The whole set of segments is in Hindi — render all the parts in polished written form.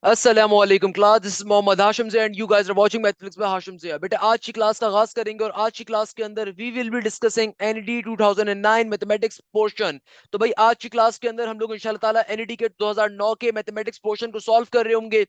अस्सलामुअलैकुम class, this is Mohammad Hashim से and you guys are watching mathematics में हाशिम से। बेटा आज की क्लास का आगाज करेंगे और आज की क्लास के अंदर we will be discussing NED 2009 mathematics portion. तो भाई आज की क्लास के अंदर हम लोग इंशाल्लाह ताला एनईडी के 2009 के मैथमेटिक्स पोर्शन को सॉल्व कर रहे होंगे।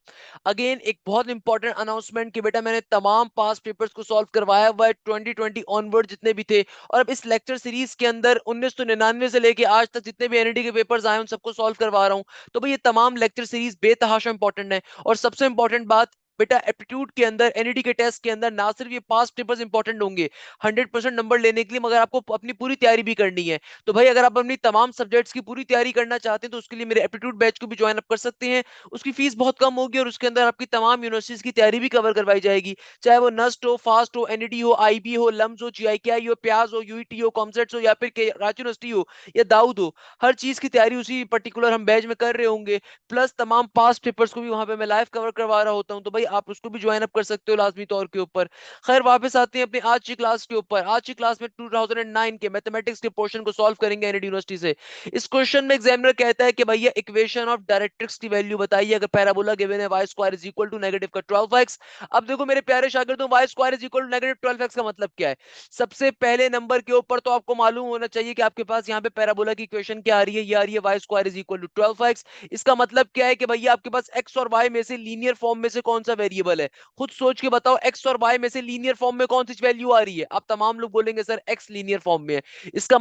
अगेन एक बहुत इंपॉर्टेंट अनाउंसमेंट कि बेटा मैंने तमाम पास पेपर्स को सॉल्व करवाया हुआ है 2020 ऑनवर्ड जितने भी थे, और अब इस लेक्चर सीरीज के अंदर 1999 से लेके आज तक जितने भी एनईडी के पेपर्स आए उन सबको सॉल्व करवा रहा हूँ। तो भाई ये तमाम लेक्चर सीरीज बेतहाशा इंपॉर्टेंट है। और सबसे इंपॉर्टेंट बात, बेटा एप्टीट्यूड के अंदर एनईडी के टेस्ट के अंदर ना सिर्फ ये पास पेपर्स इंपॉर्टेंट होंगे 100% नंबर लेने के लिए, मगर आपको अपनी पूरी तैयारी भी करनी है। तो भाई अगर आप अपनी तमाम सब्जेक्ट्स की पूरी तैयारी करना चाहते हैं तो उसके लिए मेरे एप्टीट्यूड बैच को भी ज्वाइन अप कर सकते हैं। उसकी फीस बहुत कम होगी और उसके अंदर आपकी तमाम यूनिवर्सिटीज की तैयारी भी कवर करवाई जाएगी, चाहे वो नस्ट हो, फास्ट हो, एनईडी हो, आईबी हो, लम्स हो, जीआईकेआई हो, प्याज हो, यूईटी हो, कॉमसेट्स हो, या फिर रांची यूनिवर्सिटी हो या दाऊद हो। हर चीज की तैयारी उसी पर्टिकुलर हम बैच में कर रहे होंगे। प्लस तमाम पास्ट पेपर्स को भी वहां पे मैं लाइव कवर करवा रहा होता हूं, तो भाई आप उसको भी ज्वाइन अप कर सकते हो लाजमी तौर के ऊपर। खैर वापस आते हैं अपनी आज की क्लास के ऊपर। आज की क्लास में 2009 के मैथमेटिक्स के पोर्शन को सॉल्व करेंगे एनईडी यूनिवर्सिटी से। इस क्वेश्चन में एग्जामिनर कहता है कि भैया इक्वेशन ऑफ डायरेक्ट्रिक्स की वैल्यू बताइए अगर पैराबोला गिवन है Y square is equal to negative का 12x। अब देखो मेरे प्यारे शागिर्दों, y square is equal to negative 12x का मतलब क्या है? सबसे पहले नंबर के ऊपर तो आपको मालूम होना चाहिए कि आपके पास यहाँ पे पैराबोला की इक्वेशन क्या आ रही है, ये आ रही है Y square is equal to 12x। इसका मतलब क्या है कि भैया आपके पास एक्स और वाई में से लीनियर फॉर्म में से कौन सा वेरिएबल है? खुद सोच के बताओ, एक्स और वाई में से लीनियर फॉर्म में कौन सी वैल्यू आ रही है? आप तमाम लोग बोलेंगे सर एक्स लीनियर फॉर्म में है। इसका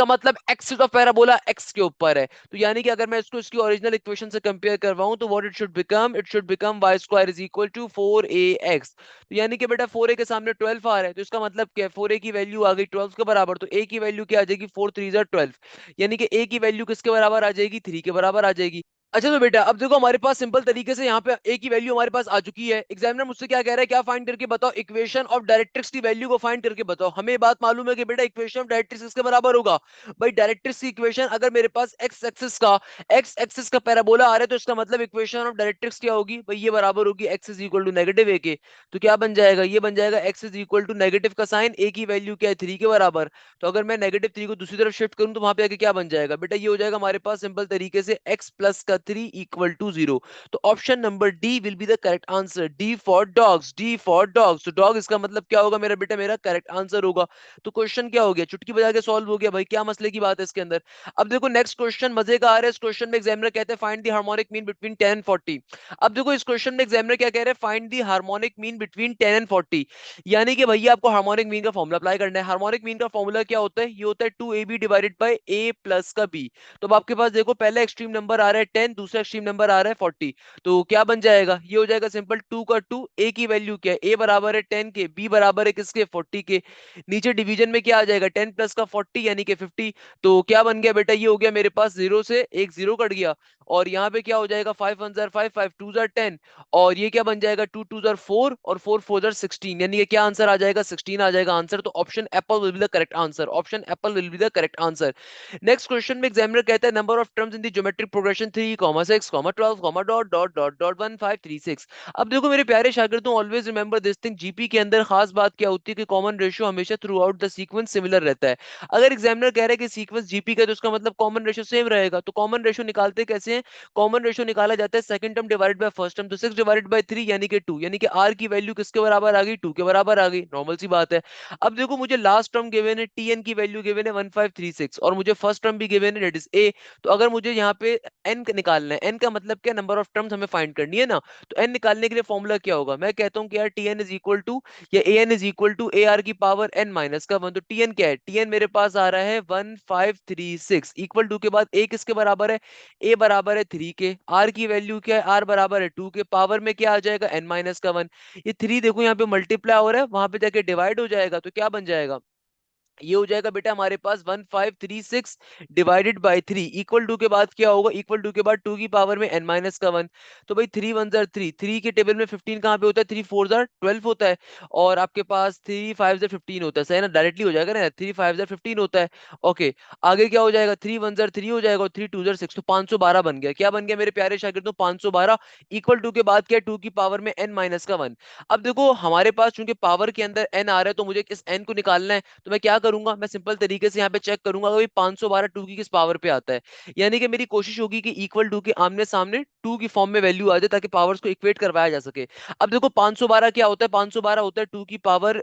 मतलब एक्सिस ऑफ पैराबोला एक्स के ऊपर है। तो यानी कि अगर मैं इसको इसकी ओरिजिनल इक्वेशन से कंपेयर करवाऊं तो what it should become Y square is equal to 4ax। तो यानी कि बेटा 4a के सामने 12 आ रहा है, तो इसका मतलब क्या है? 4a की वैल्यू आ गई 12 के बराबर, तो a की वैल्यू क्या आ जाएगी? 4 3 12। यानी कि a की वैल्यू किसके बराबर आ जाएगी? 3 के बराबर आ जाएगी। अच्छा तो बेटा अब देखो हमारे पास सिंपल तरीके से यहाँ पे ए की वैल्यू हमारे पास आ चुकी है। एग्जामिनर मुझसे क्या कह रहा है, क्या फाइंड करके बताओ, इक्वेशन ऑफ डायरेक्ट्रिक्स की वैल्यू को फाइंड करके बताओ। हमें ये बात मालूम है कि बेटा इक्वेशन ऑफ डायरेक्ट्रिक्स किसके बराबर होगा? भाई डायरेक्ट्रिक्स की इक्वेशन अगर मेरे पास एक्स एक्सिस का पैराबोला आ रहा है तो इसका मतलब इक्वेशन ऑफ डायरेक्ट्रिक्स क्या होगी? भाई ये बराबर होगी x is equal to negative a के। तो क्या बन जाएगा? ये बन जाएगा x is equal to negative का साइन ए की वैल्यू क्या है? 3 के बराबर। तो अगर मैं -3 को दूसरी तरफ शिफ्ट करूं तो वहां पे आके क्या बन जाएगा? बेटा ये हो जाएगा हमारे पास सिंपल तरीके से x प्लस का 3 इक्वल टू 0। तो option number D will be the correct answer. D for dogs, D for dogs. तो डॉग इसका मतलब क्या होगा मेरा बेटा? मेरा करेक्ट आंसर होगा। तो क्वेश्चन क्या हो गया? चुटकी बजा के सॉल्व हो गया। भाई क्या मसले की बात है इसके अंदर? अब देखो नेक्स्ट क्वेश्चन मजे का आ रहा है। इस क्वेश्चन में एग्जामिनर कहते हैं find the harmonic mean between 10 and 40। अब देखो इस क्वेश्चन में एग्जामिनर क्या कह रहे हैं? Find the harmonic mean between 10 and 40। यानी कि भैया आपको हार्मोनिक मीन का फॉर्मूला अप्लाई करना है। हार्मोनिक मीन का फॉर्मूला क्या होता है? ये होता है 2ab divided by a plus का b। तो अब आपके पास देखो पहला एक्सट्रीम नंबर आ रहा है 10, दूसरा एक्सट्रीम नंबर आ रहा है 40। तो क्या बन जाएगा? ये हो जाएगा सिंपल 2 का 2। a की वैल्यू क्या है? a बराबर है 10 के, b बराबर है किसके? 40 के। नीचे डिवीजन में क्या आ जाएगा? 10 प्लस का 40 यानी कि 50। तो क्या बन गया बेटा? ये हो गया मेरे पास जीरो से एक जीरो कट गया। और यहाँ पे क्या हो जाएगा? 5 1 जार 5, 5 2 जार 10। और ये क्या बन जाएगा? 2 2 जार 4 और 4 4 जार 16। यानी कि क्या आंसर आ जाएगा? 16 आ जाएगा आंसर। तो option apple will be the correct answer. Option apple will be the correct answer. Next question में एग्जामिनर कहता है number of terms in the geometric progression 3 6 12 dot dot dot dot 1536। अब देखो मेरे प्यारे शागिर्दों, always remember this thing. GP के अंदर खास बात क्या होती है कि कॉमन रेशियो हमेशा throughout the sequence similar रहता है। अगर एग्जामिनर कह रहा है कि सीक्वेंस जीपी का है तो उसका मतलब कॉमन रेशियो सेम रहेगा। तो कॉमन रेशियो निकालते कैसे हैं? कॉमन रेशियो निकाला जाता है second term divided by first term. तो 6 डिवाइडेड बाय 3 यानी कि 2, यानी कि आर की वैल्यू किसके बराबर आ गई? 2 के बराबर आ गई। नॉर्मल सी बात है। अब देखो मुझे लास्ट टर्म गिवन है, टीएन की वैल्यू गिवन है 1536, और मुझे फर्स्ट टर्म भी गिवन है दैट इज ए। तो अगर मुझे यहाँ पे एन निकालना है, एन का मतलब क्या? नंबर ऑफ टर्म्स हमें फाइंड करनी है ना। तो एन निकालने के लिए फॉर्मूला क्या होगा? मैं कहता हूँ कि यार टीएन इज इक्वल टू या a n is equal to a r की पावर एन माइनस का 1। तो टीएन क्या है? टीएन मेरे पास आ रहा है 1536 इक्वल टू के बाद ए किसके बराबर है? ए बराबर है 3 के। आर की वैल्यू क्या है? आर बराबर है 2 के। पावर में क्या आ जाएगा? एन माइनस का 1। ये 3 देखो यहाँ पे मल्टीप्लाई हो रहा है, वहां पे जाके डिवाइड हो जाएगा। तो क्या बन जाएगा? ये हो जाएगा बेटा हमारे पास 1536 डिवाइडेड बाई 3 इक्वल टू के बाद क्या होगा? इक्वल टू के बाद 2 की पावर में n माइनस का 1। तो भाई 3 1 जार 3, 3 के टेबल में 15 कहाँ पे होता है? 3 4 जार 12 होता है। और आपके पास 3 5 जार 15 होता है, सही ना? डायरेक्टली हो जाएगा ना, 3 5 जार 15 होता है। ओके, आगे क्या हो जाएगा? 3 1 जार 3 हो जाएगा और 3 2 जार 6। तो 512 बन गया। क्या बन गया मेरे प्यारे शागिर्दों? 512 इक्वल टू के बाद क्या? 2 की पावर में n माइनस का 1। अब देखो हमारे पास चूंकि पावर के अंदर n आ रहा है तो मुझे इस n को निकालना है। तो मैं क्या करूंगा, मैं सिंपल तरीके से यहाँ पे चेक करूंगा कि 512 टू की किस पावर पे आता है। यानी कि मेरी कोशिश होगी कि इक्वल टू के आमने सामने टू की फॉर्म में वैल्यू आ जाए ताकि पावर्स को इक्वेट करवाया जा सके। अब देखो 512 क्या होता है, 512 होता है टू की पावर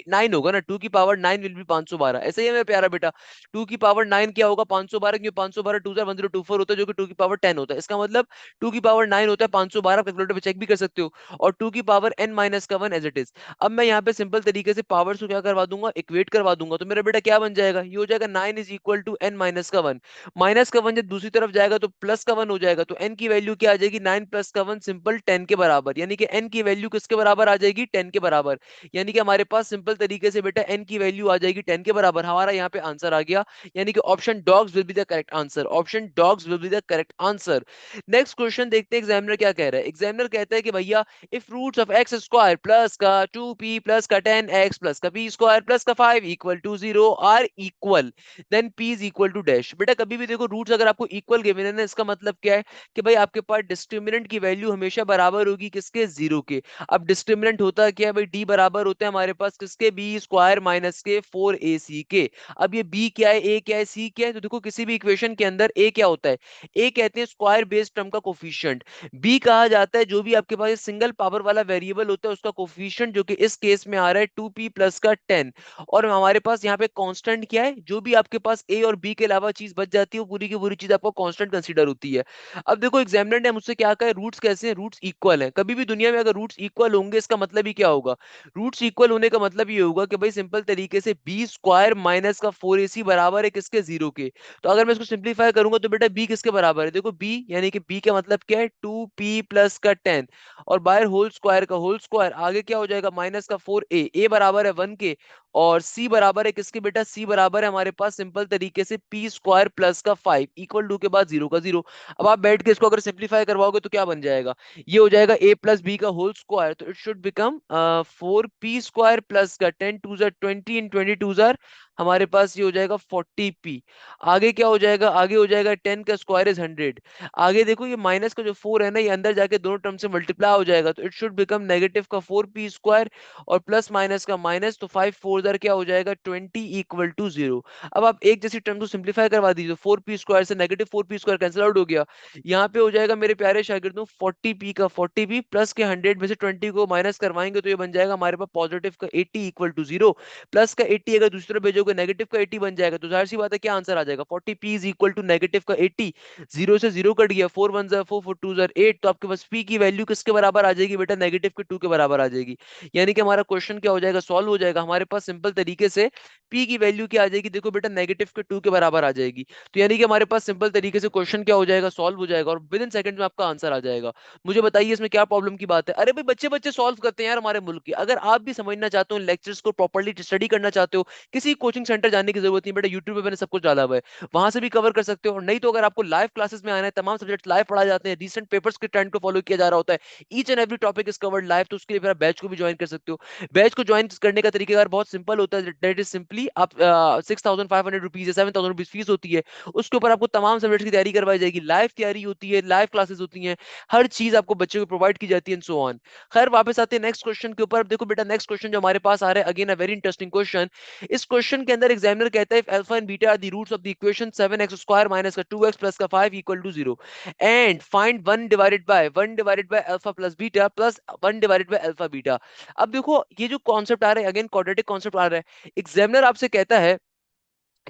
9 होगा ना, टू की पावर 9 विल बी 512, ऐसे ही है मेरा प्यारा बेटा। टू की पावर 9 क्या होगा, 512, क्यों 512 टू 1024 होता है जो कि टू की पावर 10 होता है। इसका मतलब टू की पावर 9 होता है 512, कैलकुलेटर पे चेक भी कर सकते हो। और टू की पावर n माइनस का 1 एज इट इज। अब मैं यहाँ पे सिंपल तरीके से पावर्स को क्या करवा दूंगा, इक्वेट करवा दूंगा। तो मेरा बेटा क्या बन जाएगा, ये हो जाएगा 9 is equal to n minus का 1। माइनस का 1 जब दूसरी तरफ जाएगा तो प्लस का 1 हो जाएगा, तो n की वैल्यू क्या आ जाएगी, 9 प्लस का 1 सिंपल 10 के बराबर। यानी कि n की वैल्यू किसके बराबर आ जाएगी, 10 के बराबर। यानी कि हमारे पास सिंपल तरीके से बेटा n की वैल्यू आ जाएगी 10 के बराबर। हमारा यहाँ पे आंसर आ गया। यानी कि option dogs will be the correct answer, option dogs will be the correct answer. Next question देखते हैं एग्जामिनर क्या कह रहा है। एग्जामिनर कहता है कि भैया if roots of X square plus का 2p प्लस का 10x प्लस का p स्क्वायर प्लस का 5 equal to 0 are equal, then p is equal to dash. बेटा कभी भी देखो रूट्स अगर आपको इक्वल गिवन है ना, इसका मतलब क्या है कि भाई आपके पास डिस्क्रिमिनेंट की वैल्यू हमेशा बराबर होगी किसके, जीरो के। अब डिस्क्रिमिनेंट होता है क्या है भाई, d बराबर होता है हमारे पास किसके, बी स्क्वायर माइनस के 4ac के। अब ये b क्या है, a क्या है, c क्या है, तो देखो किसी भी इक्वेशन के अंदर a क्या होता है, a कहते हैं स्क्वायर बेस्ड टर्म का कोफिशिएंट। बी कहा जाता है जो भी आपके पास सिंगल पावर वाला वेरिएबल होता है उसका कोफिशिएंट, जो कि इस केस में आ रहा है 2p प्लस का 10। और हमारे पास यहाँ पे कांस्टेंट क्या है, जो भी आपके पास ए और बी के अलावा चीज बच जाती है वो पूरी की पूरी चीज आपको कांस्टेंट कंसीडर होती है। अब देखो एग्जामिनर ने मुझसे क्या कहा है, रूट्स कैसे हैं, रूट्स इक्वल हैं। कभी भी दुनिया में अगर रूट्स इक्वल होंगे इसका मतलब ही क्या होगा, रूट्स इक्वल होने का मतलब ये होगा कि भाई सिंपल तरीके से बी स्क्वायर माइनस का 4ac बराबर है किसके, जीरो के। तो अगर मैं इसको सिंप्लीफाई करूंगा तो बेटा बी किसके बराबर है, देखो बी यानी कि बी का मतलब क्या है, 2p प्लस का 10 और बाहर होल स्क्वायर का होल स्क्वायर, आगे क्या हो जाएगा माइनस का 4a, ए बराबर है 1 के। और c बराबर है किसके बेटा, c बराबर है हमारे पास सिंपल तरीके से p स्क्वायर प्लस का 5 इक्वल टू के बाद जीरो का जीरो। अब आप बैठ के इसको अगर सिंप्लीफाई करवाओगे तो क्या बन जाएगा, ये हो जाएगा a प्लस बी का होल स्क्वायर, तो it should become 4p square plus का 10 2 20 इन 20 2 हमारे पास ये हो जाएगा 40p। आगे क्या हो जाएगा, आगे हो जाएगा 10 का स्क्वायर इज 100। आगे देखो ये माइनस का जो 4 है ना, ये अंदर जाके दोनों टर्म से मल्टीप्लाई हो जाएगा, तो इट शुड बिकम नेगेटिव का 4p स्क्वायर और प्लस माइनस का माइनस, तो 5 4 दर क्या हो जाएगा 20 इक्वल टू 0। अब आप एक जैसी टर्म को सिंप्लीफाई करवा दीजिए, 4p स्क्वायर से negative 4p square cancel out हो गया। यहाँ पे हो जाएगा मेरे प्यारे शागिर्दों 40p का 40p प्लस के 100 में से 20 को माइनस करवाएंगे तो ये बन जाएगा हमारे पास पॉजिटिव का 80 इक्वल टू 0, प्लस का 80 अगर दूसरी तरफ भेजोगे नेगेटिव का 80 बन जाएगा। तो जाहिर सी बात है क्या आंसर आ जाएगा, 40p is equal to negative का 80। जीरो से जीरो कट गया, 4 1 जार 4 4 2 जार 8, तो आपके पास p की वैल्यू किसके बराबर आ जाएगी बेटा, नेगेटिव के 2 के बराबर आ जाएगी। यानी कि हमारा क्वेश्चन क्या हो जाएगा, सॉल्व हो जाएगा। हमारे पास सिंपल तरीके से p की वैल्यू क्या आ जाएगी, देखो बेटा नेगेटिव के 2 के बराबर आ जाएगी। तो यानी कि हमारे पास सिंपल तरीके से क्वेश्चन क्या हो जाएगा, सॉल्व हो जाएगा और विद इन सेकंड में आपका आंसर आ जाएगा। मुझे बताइए इसमें क्या प्रॉब्लम की बात है। अरे भाई बच्चे बच्चे सॉल्व करते हैं यार हमारे मुल्क की। अगर आप भी समझना चाहते हो, लेक्चर्स को प्रॉपर्ली स्टडी करना चाहते हो, किसी कोचिंग सेंटर जाने की जरूरत नहीं बेटा, यूट्यूब पे मैंने सब कुछ डाला हुआ है, वहां से भी कवर कर सकते हो। और नहीं तो अगर आपको लाइव क्लासेस में आना है, तमाम सब्जेक्ट लाइव पढ़ाए जाते हैं, रिसेंट पेपर्स के ट्रेंड को फॉलो किया जा रहा होता है, each and every topic is covered live, तो उसके लिए मेरा बैच को भी ज्वाइन कर सकते हो। बैच को ज्वाइन करने का तरीका बहुत सिंपल होता है, दैट इज सिंपली आप 6,500 रुपीज या 7,000 रुपीज फीस होती है, उसके ऊपर आपको तमाम सब्जेक्ट की तैयारी करवाई जाएगी, लाइव तैयारी होती है, लाइव क्लासेस होती हैं, हर चीज आपको बच्चे को प्रोवाइड की जाती है, सो ऑन। खैर वापस आते हैं नेक्स्ट क्वेश्चन के ऊपर। अब देखो बेटा नेक्स्ट क्वेश्चन जो हमारे पास आ रहा है, again a very interesting question. इस क्वेश्चन के अंदर एग्जामिनर कहता है alpha and beta are the roots of the equation 7x square minus का 2x प्लस का 5 equal to 0 and find 1 divided by alpha plus 1 divided by alpha beta. अब देखो ये जो कॉन्सेप्ट आ रहा है, अगेन क्वाड्रेटिक कॉन्सेप्ट आ रहा है। एग्जामिनर आपसे कहता है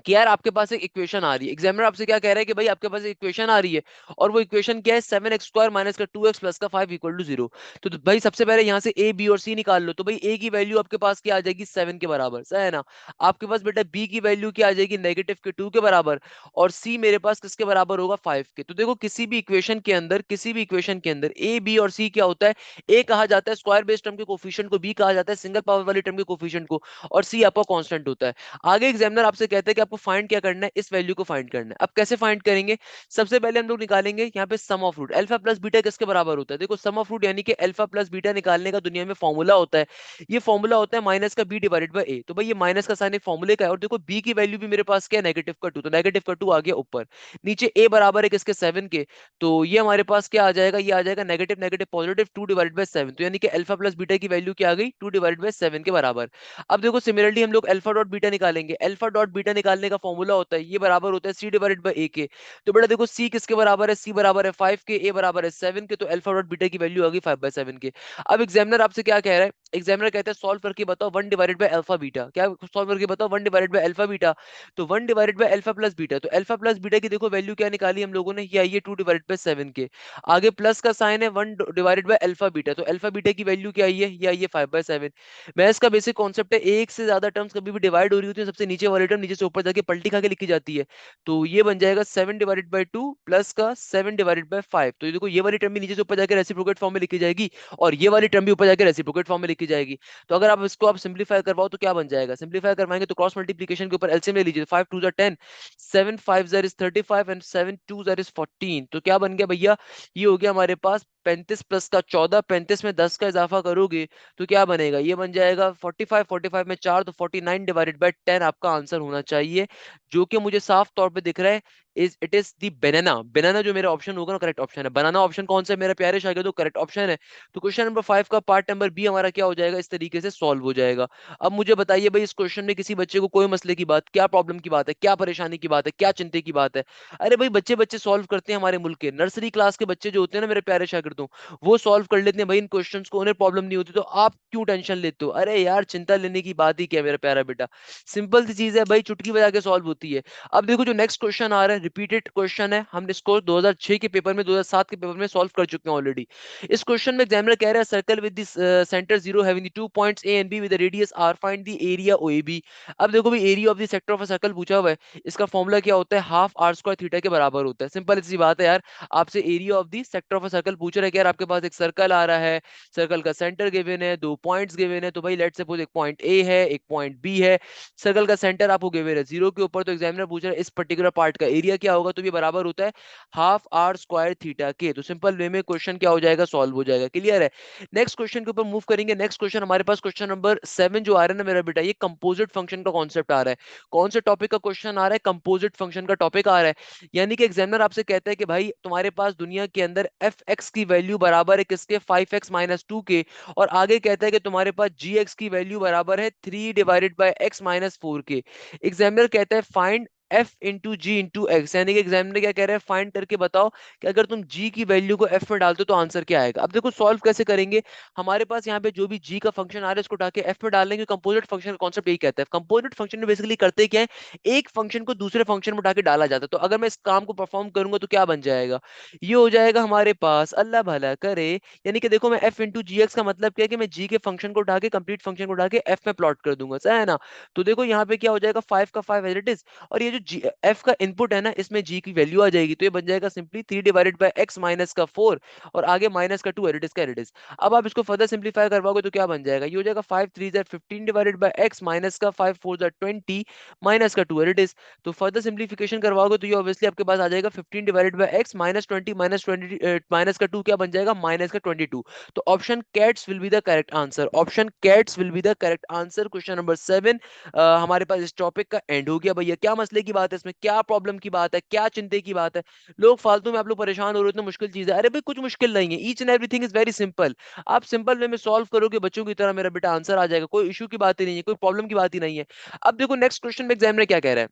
कि यार आपके पास एक इक्वेशन आ रही है, एग्जामिनर आपसे क्या कह रहा है कि भाई आपके पास एक इक्वेशन आ रही है और वो इक्वेशन क्या है, 7x स्क्वायर माइनस का 2x प्लस का 5 इक्वल टू 0। तो भाई सबसे पहले यहाँ से a b और c निकाल लो। तो भाई a की वैल्यू आपके पास क्या आ जाएगी, 7 के बराबर, सही है ना। आपके पास बेटा b की वैल्यू क्या आ जाएगी, नेगेटिव के 2 के बराबर, और c मेरे पास किसके बराबर होगा, 5 के। तो देखो किसी भी इक्वेशन के अंदर, किसी भी इक्वेशन के अंदर a b और c क्या होता है, a कहा जाता है स्क्वायर बेस्ड टर्म के कोफिशिएंट को, b कहा जाता है सिंगल पावर वाली टर्म के कोफिशिएंट को, और c आपका कांस्टेंट होता है। आगे एग्जामिनर आपसे कहते हैं कि आपको फाइंड क्या करना है, इस वैल्यू को फाइंड करना है। अब कैसे फाइंड करेंगे? सबसे पहले हम लोग निकालेंगे यहाँ पे sum of root. Alpha plus beta किसके बराबर होता है? देखो सम ऑफ रूट यानी कि अल्फा प्लस बीटा निकालने का दुनिया में फॉर्मूला होता है, ये फॉर्मूला होता है माइनस का बी डिवाइडेड बाय ए। तो भाई ये माइनस का साइन एक फॉर्मूले का है, और देखो बी की वैल्यू भी मेरे पास क्या है, नेगेटिव का 2, तो नेगेटिव का 2 आ गया ऊपर। नीचे ए बराबर है किसके, 7 के। तो ये हमारे पास क्या आ जाएगा, ये आ जाएगा negative negative positive 2 divided by 7। तो यानी कि अल्फा प्लस बीटा की वैल्यू क्या आ गई, 2 डिवाइडेड बाय 7 के बराबर। अब देखो सिमिलरली हम लोग अल्फा डॉट बीटा निकालेंगे। अल्फा डॉट बीटा निकालने का फॉर्मूला होता है, ये बराबर होता है सी डिवाइडेड बाय ए के। तो बेटा देखो सी किसके बराबर है, सी बराबर है 5 के, ए बराबर है 7 के, तो अल्फा डॉट बीटा की वैल्यू आ गई 5/7 के। अब एग्जामिनर आपसे क्या कह रहा है, एग्जामिनर कहता है सॉल्व करके बताओ 1 डिवाइडेड बाय अल्फा बीटा। क्या सॉल्व करके बताओ 1 डिवाइडेड बाय अल्फा बीटा? तो 1 divided by alpha plus beta, तो अल्फा प्लस बीटा की देखो वैल्यू क्या निकाली हम लोगों ने, ये आई है 2 डिवाइडेड बाय 7 के। आगे प्लस का साइन है, 1 डिवाइडेड बाय अल्फा बीटा, तो अल्फा बीटा की वैल्यू क्या आई है, ये आई है 5/7। मैथ्स का बेसिक कॉन्सेप्ट है, एक से ज्यादा टर्म्स कभी भी डिवाइड हो रही होती है, सबसे नीचे वाली टर्म नीचे से ऊपर जाके पलटी खा के लिखी जाती है। तो ये बन जाएगा 7 डिवाइडेड बाय 2 प्लस का 7 डिवाइडेड बाय 5। तो ये देखो ये वाली टर्म भी नीचे से ऊपर जाके रेसिप्रोकेट फॉर्म में लिखी जाएगी, और ये वाली टर्म भी ऊपर जाके रेसिप्रोकेट फॉर्म में लिखी जाएगी। तो अगर आप इसको आप सिंपलीफाई करवाओ तो क्या बन जाएगा, सिंपलीफाई करवाएंगे तो क्रॉस मल्टीप्लिकेशन के ऊपर एलसीएम ले लीजिए। 5 2 jar 10, 7 5 jar is 35 and 7 2 jar is 14। तो क्या बन गया भैया, ये हो गया हमारे पास 35 प्लस का 14, 35 में 10 का इजाफा करोगे तो क्या बनेगा, ये बन जाएगा 45, 45 में 4 तो 49 डिवाइडेड बाय 10 आपका आंसर होना चाहिए, जो कि मुझे साफ तौर पे दिख रहा है। इट इज दी बनाना। बनाना जो मेरा ऑप्शन होगा ना, करेक्ट ऑप्शन है। बनाना ऑप्शन कौन सा है मेरे प्यारे शागिर्दों, करेक्ट ऑप्शन है। तो क्वेश्चन नंबर 5 का पार्ट नंबर बी हमारा क्या हो जाएगा, इस तरीके से सॉल्व हो जाएगा। अब मुझे बताइए भाई, इस क्वेश्चन में किसी बच्चे को कोई मसले की बात, क्या प्रॉब्लम की बात है, क्या परेशानी की बात है, क्या चिंता की बात है? अरे भाई बच्चे बच्चे सॉल्व करते हैं, हमारे मुल्क के नर्सरी क्लास के बच्चे जो होते हैं ना मेरे प्यारे शागिर्दों, वो सॉल्व कर लेते हैं भाई इन क्वेश्चंस को, उन्हें प्रॉब्लम नहीं होती। तो आप क्यों टेंशन लेते हो? अरे यार चिंता लेने की बात ही क्या है मेरा प्यारा बेटा, सिंपल सी चीज है भाई, चुटकी बजा के सॉल्व होती है। अब देखो जो नेक्स्ट क्वेश्चन आ रहा है रिपीटेड क्वेश्चन है, हमने इसको 2006 के पेपर में, 2007 के पेपर में सॉल्व कर चुके हैं ऑलरेडी। इस क्वेश्चन में एग्जामिनर कह रहा है circle with this centre 0 having the 2 points A and B with the radius R, find the area OAB. अब देखो भाई area of the sector of a circle पूछा हुआ है, इसका फॉर्मूला क्या होता है, हाफ आर स्क्वायर थीटा के बराबर होता है। सिंपल सी बात है यार, आपसे area of the sector of a circle पूछ रहा है कि यार आपके पास एक सर्कल आ रहा है, सर्कल का सेंटर गिवन है, 2 पॉइंट्स गिवन है। तो भाई लेट्स सपोज एक पॉइंट ए है, एक पॉइंट बी है, सर्कल का सेंटर आपको गिवन है 0 के ऊपर। तो एग्जामिनर पूछ रहा है इस पर्टिकुलर पार्ट का एरिया क्या होगा, तो ये बराबर होता है हाफ आर स्क्वायर थीटा के। तो सिंपल वे में क्वेश्चन क्या हो जाएगा, सॉल्व हो जाएगा। क्लियर है? नेक्स्ट क्वेश्चन के ऊपर मूव करेंगे। नेक्स्ट क्वेश्चन हमारे पास क्वेश्चन नंबर 7 जो आ रहा है ना मेरा बेटा, ये कंपोजिट फंक्शन का कॉन्सेप्ट आ रहा है। कौन से टॉपिक का क्वेश्चन आ रहा है, कंपोजिट फंक्शन का टॉपिक आ रहा है। यानी कि एग्जामिनर आपसे कहता है कि भाई तुम्हारे पास दुनिया के अंदर एफ एक्स की वैल्यू बराबर है किसके, 5x-2 के, और आगे कहता है कि तुम्हारे पास जी एक्स की वैल्यू बराबर है 3 डिवाइडेड बाई x-4 के। एग्जामिनर कहता है फाइंड एफ इंटू जी इंटू एक्स, यानी कि एग्जामिनर क्या कह रहा है, फाइंड करके बताओ कि अगर तुम जी की वैल्यू को एफ में डालते हो तो आंसर क्या आएगा। अब देखो सॉल्व कैसे करेंगे, हमारे पास यहाँ पे जो भी जी का फंक्शन आ रहा है इसको उठा के एफ में डाल लेंगे। कंपोजिट फंक्शन का कॉन्सेप्ट यही कहता है। कंपोजिट फंक्शन में बेसिकली करते क्या है, एक फंक्शन को दूसरे फंक्शन में उठा के डाला जाता है। तो अगर मैं इस काम को परफॉर्म करूंगा तो क्या बन जाएगा, ये हो जाएगा हमारे पास, अल्लाह भला करे, यानी कि देखो मैं एफ इंटू जी एक्स का मतलब क्या है कि मैं जी के फंक्शन को उठा के, कंप्लीट फंक्शन को उठा के एफ में प्लॉट कर दूंगा, सही है ना। तो देखो यहाँ पे क्या हो जाएगा, 5 का 5 एज इट इज, और ये जो जी एफ का इनपुट है ना, इसमें जी की वैल्यू आ जाएगी। तो ये बन जाएगा simply 3 divided bye x minus का 4, और आगे माइनस का 2 एज इट इज का एज इट इज। अब आप इसको फर्दर सिंपलीफाई करवाओगे तो क्या बन जाएगा, ये हो जाएगा 5 3 jar 15 divided by x minus का 5 4 जार 20 माइनस का 2 एज इट इज। तो फर्दर सिंपलीफिकेशन करवाओगे तो ये ऑब्वियसली आपके पास आ जाएगा 15 divided by x minus 20 minus 20 minus का 2 क्या बन जाएगा, माइनस का 22। तो option cats will be the correct answer, option cats will be the correct answer. Question number 7 हमारे पास इस टॉपिक का एंड हो गया। भैया क्या मसले की बात है इसमें, क्या प्रॉब्लम की बात है, क्या चिंता की बात है? लोग फालतू में आप लोग परेशान हो रहे हो, इतना मुश्किल चीज है। अरे भाई कुछ मुश्किल नहीं है, each and everything is very simple. आप सिंपल वे में सॉल्व करोगे बच्चों की तरह, मेरा बेटा आंसर आ जाएगा। कोई इशू की बात ही नहीं है, कोई प्रॉब्लम की बात ही नहीं है। अब देखो नेक्स्ट क्वेश्चन में एग्जामिनर क्या कह रहा है।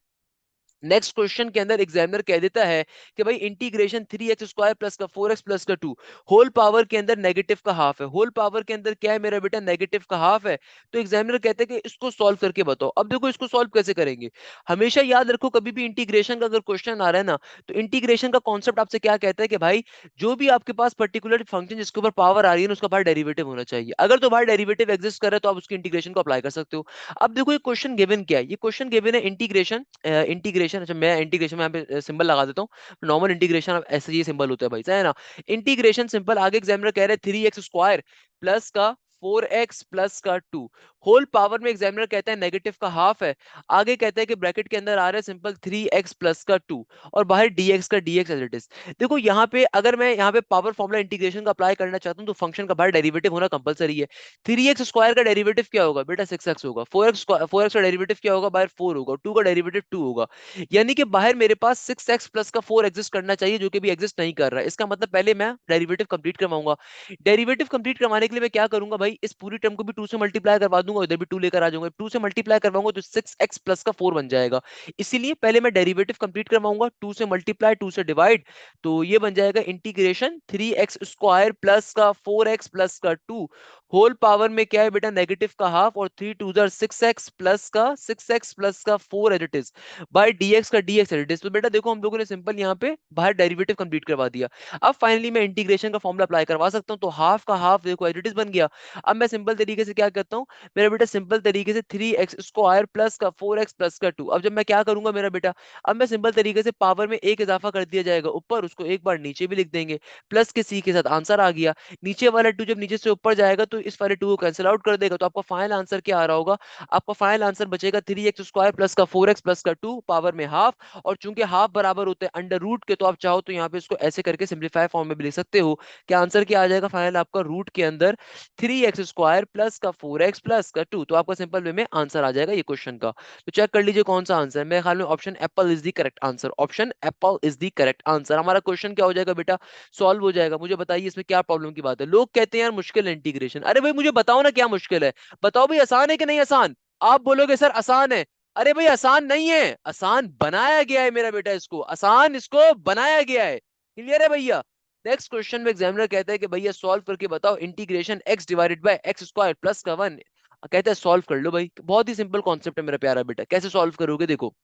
नेक्स्ट क्वेश्चन के अंदर एग्जामिनर कह देता है कि भाई इंटीग्रेशन 3x² प्लस का 4x प्लस का 2 होल पावर के अंदर नेगेटिव का हाफ है। होल पावर के अंदर क्या है मेरा बेटा, नेगेटिव का हाफ है। तो एग्जामिनर कहते हैं कि इसको सॉल्व करके बताओ। अब देखो इसको सॉल्व कैसे करेंगे, हमेशा याद रखो कभी भी इंटीग्रेशन का अगर क्वेश्चन आ रहा है ना, तो इंटीग्रेशन का कॉन्सेप्ट आपसे क्या कहता है कि भाई जो भी आपके पास पर्टिकुलर फंक्शन जिसके ऊपर पावर आ रही है ना, उसका बाहर डेरिवेटिव होना चाहिए। अगर तो बाहर डेरिवेटिव एग्जिस्ट कर रहा है तो आप उसकी इंटीग्रेशन को अप्लाई कर सकते हो। अब देखो ये क्वेश्चन गिवन क्या है, ये क्वेश्चन गिवन है इंटीग्रेशन, इंटीग्रेशन, अच्छा मैं इंटीग्रेशन में यहाँ पे सिंबल लगा देता हूँ। नॉर्मल इंटीग्रेशन ऐसे ही सिंबल होता है भाई, है ना। इंटीग्रेशन सिंपल, आगे एग्जामिनर कह रहे हैं 3x² प्लस का 4x प्लस का 2 होल पावर में एग्जामिनर कहता है नेगेटिव का हाफ है, आगे कहता है कि ब्रैकेट के अंदर आ रहा है सिंपल 3x प्लस का 2 और बाहर dx का dx एज इट इज। देखो यहाँ पे अगर मैं यहाँ पे पावर फॉर्मूला इंटीग्रेशन का अप्लाई करना चाहता हूँ तो फंक्शन का बाहर डेरिवेटिव होना कंपलसरी है। 3x स्क्वायर का डेरिवेटिव क्या होगा बेटा 6x होगा, 4x का डेरिवेटिव क्या होगा बाहर 4 होगा, 2 का डेरिवेटिव 2 होगा। यानी कि बाहर मेरे पास 6x प्लस का 4 एग्जिस्ट करना चाहिए जो कि भी एग्जिस्ट नहीं कर रहा है। इसका मतलब पहले मैं डेरिवेटिव कंप्लीट करवाऊंगा। डेरिवेटिव कंप्लीट करवाने के लिए मैं क्या करूंगा भाई, इस पूरी टर्म को भी 2 से मल्टीप्लाई करवा दूंगा, इधर भी 2 लेकर आ जाऊंगा, 2 से मल्टीप्लाई करवाऊंगा तो 6x प्लस का 4 बन जाएगा। इसीलिए पहले मैं डेरिवेटिव कंप्लीट करवाऊंगा, 2 से मल्टीप्लाई 2 से डिवाइड, तो ये बन जाएगा इंटीग्रेशन 3x स्क्वायर प्लस का 4x प्लस का 2 होल पावर में क्या है बेटा नेगेटिव का हाफ और 3 टू जार 6x प्लस का 6x प्लस का 4 as it is by dx का dx एज इट इज। तो बेटा देखो हम लोगों ने सिंपल यहाँ पे बाहर डेरिवेटिव कंप्लीट करवा दिया। अब फाइनली मैं इंटीग्रेशन का फॉर्मूला अप्लाई करवा सकता हूँ, तो हाफ का हाफ देखो एज इट इज बन गया। अब मैं सिंपल तरीके से क्या करता हूँ, मेरा बेटा सिंपल तरीके से 3x स्क्वायर प्लस का 4x प्लस का 2, अब जब मैं क्या करूंगा मेरा बेटा, अब मैं सिंपल तरीके से पावर में एक इजाफा कर दिया जाएगा ऊपर, उसको एक बार नीचे भी लिख देंगे, प्लस के सी के साथ आंसर आ गया। नीचे वाला 2 जब नीचे से ऊपर जाएगा तो इस वाले 2 को कैंसिल आउट कर देगा, तो आपका फाइनल आंसर क्या आ रहा होगा, आपका फाइनल आंसर बचेगा 3x स्क्वायर प्लस का 4x प्लस का 2 पावर में हाफ, और चूंकि हाफ बराबर होते हैं अंडर रूट के, तो आप चाहो तो यहाँ पे इसको ऐसे करके सिंप्लीफाई फॉर्म में भी लिख सकते हो कि आंसर क्या आ जाएगा फाइनल आपका रूट के अंदर 3x स्क्वायर प्लस का 4x प्लस का 2, तो आपका सिंपल वे में आंसर आ जाएगा ये क्वेश्चन का। तो चेक कर लीजिए कौन सा आंसर है, मेरे ख्याल में option Apple is the correct answer, option Apple is the correct answer. हमारा क्वेश्चन क्या हो जाएगा बेटा, सॉल्व हो जाएगा। मुझे बताइए इसमें क्या प्रॉब्लम की बात है, लोग कहते हैं यार मुश्किल है इंटीग्रेशन, अरे भाई मुझे बताओ ना क्या मुश्किल है, बताओ भाई आसान है कि नहीं आसान। आप बोलोगे सर आसान है, अरे भाई आसान नहीं है, आसान बनाया गया है मेरा बेटा, इसको आसान इसको बनाया गया है। क्लियर है भैया। नेक्स्ट क्वेश्चन में एग्जामिनर कहता है कि भैया सॉल्व करके बताओ integration x divided by x square plus का 1, कहता है सॉल्व कर लो भाई, बहुत ही सिंपल कॉन्सेप्ट है मेरा प्यारा बेटा, कैसे सॉल्व करोगे देखो,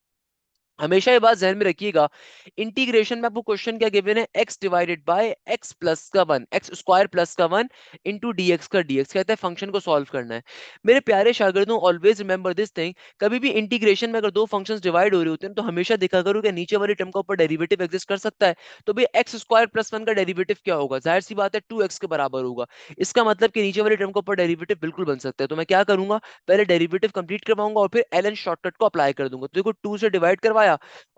हमेशा ये बात जहन में रखिएगा। इंटीग्रेशन में आपको क्वेश्चन क्या गिवन है, x divided by x plus का 1, एक्स स्क्वायर प्लस का 1 इंटू dx का dx, कहता है फंक्शन को सॉल्व करना है। मेरे प्यारे शागिर्दों ऑलवेज रिमेंबर दिस थिंग, कभी भी इंटीग्रेशन में अगर दो फंक्शंस डिवाइड हो रहे होते हैं तो हमेशा देखा करो कि नीचे वाली टर्म का ऊपर डेरिवेटिव एग्जिस्ट कर सकता है। तो भाई एक्स स्क्वायर प्लस 1 का डेरिवेटिव क्या होगा, जाहिर सी बात है 2x के बराबर होगा। इसका मतलब कि नीचे वाली टर्म का ऊपर डेरिवेटिव बिल्कुल बन सकता है। तो मैं क्या करूंगा, पहले डेरिवेटिव कंप्लीट करवाऊंगा और फिर एल एन शॉर्टकट को अप्लाई कर दूंगा। तो देखो 2 से डिवाइड करवाया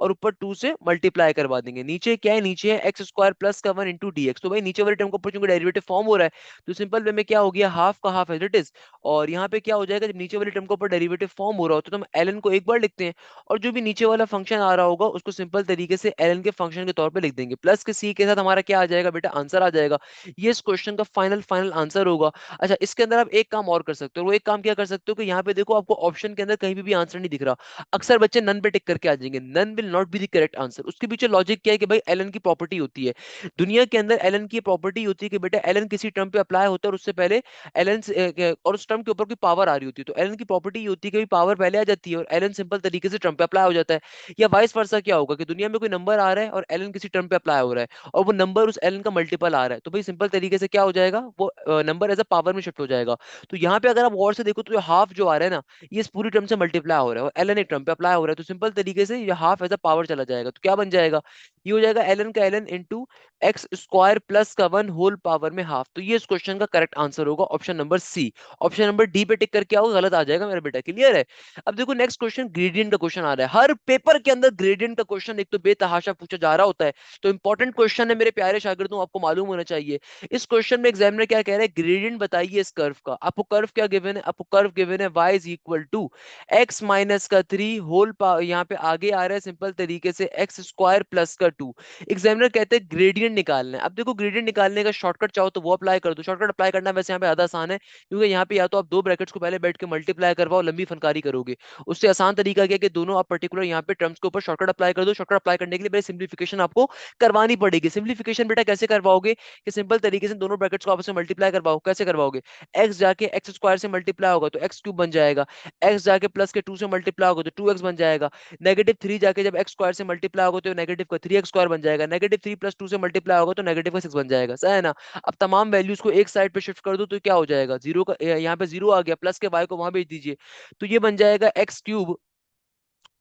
और ऊपर 2 से मल्टीप्लाई करवा देंगे, नीचे क्या है, नीचे है एक्स स्क्वायर प्लस का 1 इंटू डी एक्स। तो भाई नीचे वाले टर्म को ऊपर चूंकि डेरिवेटिव फॉर्म हो रहा है तो सिंपल वे में क्या हो गया, हाफ का हाफ एज इट इज। और यहाँ पे क्या हो जाएगा, जब नीचे वाले टर्म को ऊपर डेरिवेटिव फॉर्म हो रहा होता है तो हम एल एन को एक बार लिखते हैं, और जो भी नीचे वाला फंक्शन आ रहा होगा उसको सिंपल तरीके से एल एन के फंक्शन के तौर पर लिख देंगे, प्लस के सी के साथ हमारा क्या आ जाएगा बेटा, आंसर आ जाएगा। ये इस क्वेश्चन का फाइनल फाइनल आंसर होगा। अच्छा इसके अंदर आप एक काम और कर सकते हो, वो एक काम क्या कर सकते हो कि यहाँ पे देखो आपको ऑप्शन के अंदर कहीं भी आंसर नहीं दिख रहा, अक्सर बच्चे नन पे टिक करके आ जाएंगे, none will not be the correct answer. उसके पीछे लॉजिक क्या है कि भाई एलन की प्रॉपर्टी होती है, दुनिया के अंदर एलन की प्रॉपर्टी होती है कि बेटा एलन किसी टर्म पे अप्लाई होता है और उससे पहले एलन और उस टर्म के ऊपर कोई पावर आ रही होती है, तो एलन की प्रॉपर्टी ये होती है कि पावर पहले आ जाती है और एलन सिंपल तरीके से टर्म पे अप्लाई हो जाता है। या वाइस वर्सा क्या होगा कि दुनिया में कोई नंबर आ रहा है और एलन किसी टर्म पे अप्लाई हो रहा है और वो नंबर उस एलन का मल्टीपल आ रहा है, तो भाई सिंपल तरीके से क्या हो जाएगा, वो नंबर एज अ पावर में शिफ्ट हो जाएगा। तो यहाँ पे अगर आप गौर से देखो तो हाफ जो आ रहा है ना, ये इस पूरी टर्म से मल्टीप्लाई हो रहा है और एल एन एक टर्म पे अप्लाई हो रहा है, तो सिंपल तरीके से ये हाफ एज अ पावर चला जाएगा, तो क्या बन जाएगा, ये हो जाएगा एल एन का L N into X square plus का 1 होल पावर में हाफ। तो ये इस क्वेश्चन का करेक्ट आंसर होगा option number C. Option number D पे टिक करके आओ, गलत आ जाएगा मेरा बेटा, क्लियर है। अब देखो नेक्स्ट क्वेश्चन ग्रेडियंट का क्वेश्चन आ रहा है, हर पेपर के अंदर ग्रेडियंट का क्वेश्चन एक तो बेतहाशा पूछा जा रहा होता है, तो इंपॉर्टेंट क्वेश्चन है मेरे प्यारे शागिर्दों, आपको मालूम होना चाहिए। इस क्वेश्चन में एग्जामिनर क्या कह रहा है, ग्रेडियंट बताइए इस कर्व का। आपको कर्व क्या गिवन है, आपको कर्व गिवन है y is equal to X minus का 3 होल यहाँ पे आगे आ रहा है सिंपल तरीके से एक्स स्क्वायर प्लस का 2। एग्जामिनर कहते हैं ग्रेडियंट निकालना है। अब देखो ग्रेडियंट निकालने का शॉर्टकट चाहो तो वो अप्लाई कर दो, शॉर्टकट अप्लाई करना वैसे यहाँ पे ज्यादा आसान है, क्योंकि यहाँ पे या तो आप दो ब्रैकेट्स को पहले बैठ के मल्टीप्लाई करवाओ, लंबी फनकारी करोगे। उससे आसान तरीका क्या है कि दोनों आप पर्टिकुलर यहाँ पे टर्म्स के ऊपर शॉर्टकट अप्लाई कर दो। शॉर्टकट अप्लाई करने के लिए सिंप्लीफिकेशन आपको करवानी पड़ेगी। सिंप्लीफिकेशन बेटा कैसे करवाओगे कि सिंपल तरीके से दोनों ब्रैकेट्स को आपस में मल्टीप्लाई करवाओ, कैसे करवाओगे, एक्स जाके एक्स स्क्वायर से मल्टीप्लाई होगा तो एक्स क्यूब बन जाएगा, एक्स जाके प्लस के 2 से मल्टीप्लाई होगा तो 2x बन जाएगा, नेगेटिव 3 जाके जब एक्स स्क्वायर से मल्टीप्लाई होगा तो नेगेटिव का 3x स्क्वायर बन जाएगा, नेगेटिव 3 प्लस 2 से मल्टीप्लाई होगा तो नेगेटिव का 6 बन जाएगा, सही है ना। अब तमाम वैल्यूज को एक साइड पे शिफ्ट कर दो तो क्या हो जाएगा, जीरो का यहाँ पे जीरो आ गया, प्लस के y को वहां भेज दीजिए, तो ये बन जाएगा एक्स क्यूब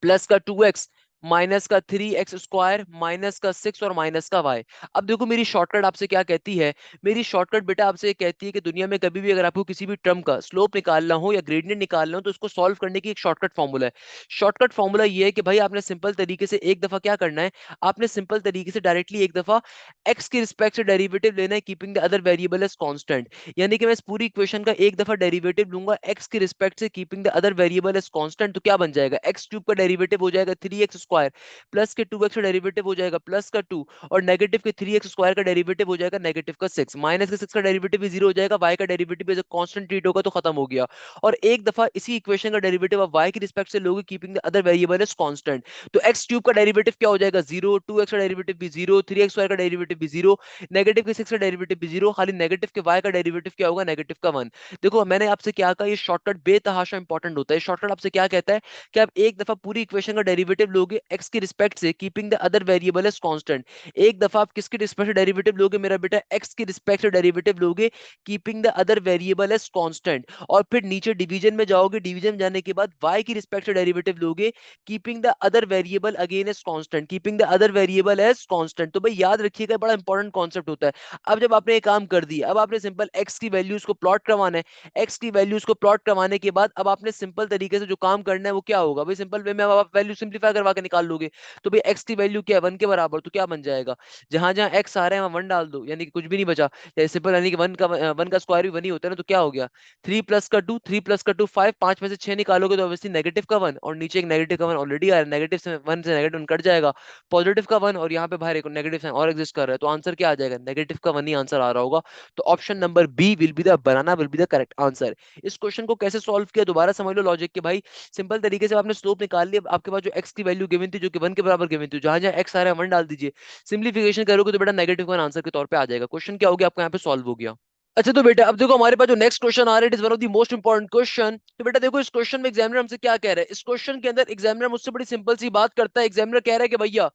प्लस का 2x माइनस का 3x² माइनस का 6 और माइनस का y। अब देखो मेरी शॉर्टकट आपसे क्या कहती है, मेरी शॉर्टकट बेटा आपसे ये कहती है कि दुनिया में कभी भी अगर आपको किसी भी टर्म का स्लोप निकालना हो या ग्रेडियंट निकालना हो तो उसको सॉल्व करने की एक शॉर्टकट फॉर्मूला है। शॉर्टकट फॉर्मूला ये है कि भाई आपने सिंपल तरीके से एक दफा क्या करना है, आपने सिंपल तरीके से डायरेक्टली एक दफा x के रिस्पेक्ट से डेरिवेटिव लेना है keeping the other variable as constant. यानी कि मैं इस पूरी इक्वेशन का एक दफा डेरिवेटिव लूंगा x के रिस्पेक्ट से keeping the other variable as constant, तो क्या बन जाएगा, एक्स क्यूब का डेरिवेटिव हो जाएगा 3x² प्लस के 2x का डेरिवेटिव हो जाएगा प्लस का 2 और नेगेटिव के 3x² का डेरिवेटिव हो जाएगा नेगेटिव का 6, माइनस के 6 का डेरिवेटिव भी 0 हो जाएगा, y का derivative as a constant treat होगा तो खत्म हो गया। और एक दफा इसी इक्वेशन का डेरिवेटिव आप y की रिस्पेक्ट से लोगे keeping the other variable as constant, तो x क्यूब का डेरिवेटिव क्या हो जाएगा 0, 2x का डेरिवेटिव भी 0, 3x² का डेरिवेटिव भी 0, नेगेटिव के 6 का डेरिवेटिव भी 0, खाली नेगेटिव के y का डेरिवेटिव क्या होगा नेगेटिव का 1। देखो मैंने आपसे क्या कहा, ये शॉर्टकट बेतहाशा इंपॉर्टेंट होता है। शॉर्टकट आपसे क्या कहता है कि आप एक दफा पूरी इक्वेशन का डेरिवेटिव लोगे x के रिस्पेक्ट से keeping the other variable as constant, एक दफा आप किसके रिस्पेक्ट से डेरिवेटिव लोगे मेरा बेटा, x के रिस्पेक्ट से डेरिवेटिव लोगे keeping the other variable as constant, और फिर नीचे डिवीजन में जाओगे, डिवीजन में जाने के बाद y की रिस्पेक्ट से डेरिवेटिव लोगे keeping the other variable again as constant, keeping the other variable as constant. तो भाई याद रखिएगा बड़ा इंपॉर्टेंट कॉन्सेप्ट होता है। अब जब आपने ये काम कर दिया, अब आपने सिंपल x की वैल्यूज को प्लॉट करवाना है, x की वैल्यूज को प्लॉट करवाने के बाद अब आपने सिंपल तरीके से जो काम करना है वो क्या होगा भाई, सिंपल वे में अब आप वैल्यू सिंपलीफाई करवा के निकाल लोगे। तो भाई x की वैल्यू क्या है 1 के बराबर, तो क्या बन जाएगा, जहां जहां x आ रहे हैं वहां 1 डाल दो, यानी कि कुछ भी नहीं बचा, सिंपल, यानी कि 1 का स्क्वायर भी 1 ही होता है ना, तो क्या हो गया 3 प्लस का 2, 3 प्लस का 2 5, 5 में से 6 निकालोगे तो ऑब्वियसली नेगेटिव का 1, और नीचे एक नेगेटिव का 1 ऑलरेडी आ रहा है, नेगेटिव से 1 से नेगेटिव कट जाएगा, पॉजिटिव का 1 और यहाँ पे बाहर एक नेगेटिव साइन और एग्जिस्ट कर रहा है, तो आंसर क्या आ जाएगा नेगेटिव का 1 ही आंसर आ रहा होगा। तो option number B will be the banana will be the correct answer. इस क्वेश्चन को कैसे सॉल्व किया दोबारा समझ लो लॉजिक के भाई, सिंपल तरीके से आपने स्लोप निकाल लिया, आपके पास जो एक्स की वैल्यू गिवन थी जो कि 1 के बराबर गिवन थी, जहां जहां एक्स आ रहा है 1 डाल दीजिए, सिंप्लीफिकेशन करोगे तो बेटा नेगेटिव का आंसर के तौर पे आ जाएगा। क्वेश्चन क्या हो गया आपका यहाँ पे सॉल्व हो गया। अच्छा तो बेटा अब देखो हमारे पास जो नेक्स्ट क्वेश्चन आ रहा है, it is one of the most important question. तो बेटा देखो इस क्वेश्चन में एग्जामिनर हमसे क्या कह रहा है, इस क्वेश्चन के अंदर एग्जामिनर मुझसे बड़ी सिंपल सी बात करता है। एग्जामिनर कह रहा है कि भैया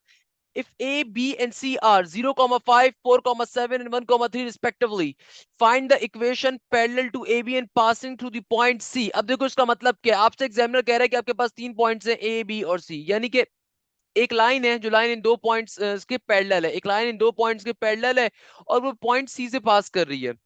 if a b and c are 0,5 4,7 and 1,3 respectively, find the equation parallel to ab and passing through the point c। अब देखो इसका मतलब क्या है, आपसे एग्जामिनर कह रहा है कि आपके पास 3 पॉइंट्स हैं a b और c, यानी कि एक लाइन है जो लाइन इन 2 पॉइंट्स के पैरेलल है, एक लाइन इन 2 पॉइंट्स के पैरेलल है और वो पॉइंट सी से पास कर रही है।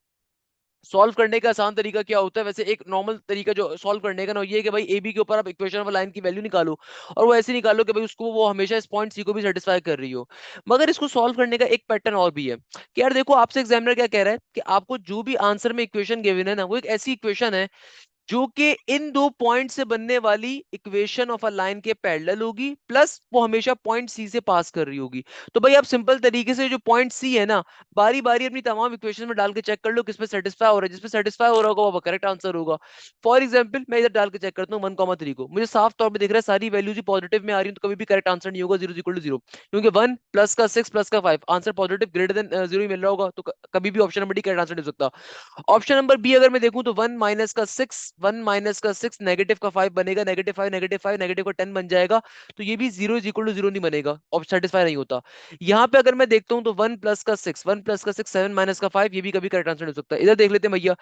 सॉल्व करने का आसान तरीका क्या होता है, वैसे एक नॉर्मल तरीका जो सॉल्व करने का ना ये है कि भाई ए बी के ऊपर आप इक्वेशन ऑफ लाइन की वैल्यू निकालो और वो ऐसे निकालो कि भाई उसको वो हमेशा इस पॉइंट सी को भी सेटिस्फाई कर रही हो। मगर इसको सॉल्व करने का एक पैटर्न और भी है कि यार देखो आपसे एग्जामिनर क्या कह रहा है कि आपको जो भी आंसर में इक्वेशन गिवन है ना वो एक ऐसी इक्वेशन है जो कि इन 2 पॉइंट से बनने वाली इक्वेशन ऑफ अ लाइन के पैरेलल होगी, प्लस वो हमेशा पॉइंट सी से पास कर रही होगी। तो भाई आप सिंपल तरीके से जो पॉइंट सी है ना बारी बारी अपनी तमाम इक्वेशन में डाल के चेक कर लो किस पे सेटिस्फाई हो रहा है, जिसपे सेटिस्फाई हो रहा होगा वो करेक्ट आंसर होगा। फॉर एग्जाम्पल मैं इधर डाल के चेक करता हूँ 1,3 को, मुझे साफ तौर पर दिख रहा है सारी वैल्यूज ही पॉजिटिव में आ रही है, तो कभी भी करेक्ट आंसर नहीं होगा 0 क्योंकि 1 प्लस का 6 प्लस का 5 आंसर पॉजिटिव ग्रेटर देन 0 ही मिल रहा होगा, तो कभी भी option number D correct answer नहीं हो सकता। ऑप्शन नंबर बी अगर मैं देखूं तो 1 - का 6 नेगेटिव का 5 बनेगा, -5 -5 नेगेटिव का 10 बन जाएगा, तो ये भी 0 = 0 नहीं बनेगा, ऑप्शन सेटिस्फाई नहीं होता। यहाँ पे अगर मैं देखता हूँ तो 1 + का 6 7 - का 5 ये भी कभी करेक्ट आंसर नहीं हो सकता। इधर देख लेते हैं भैया,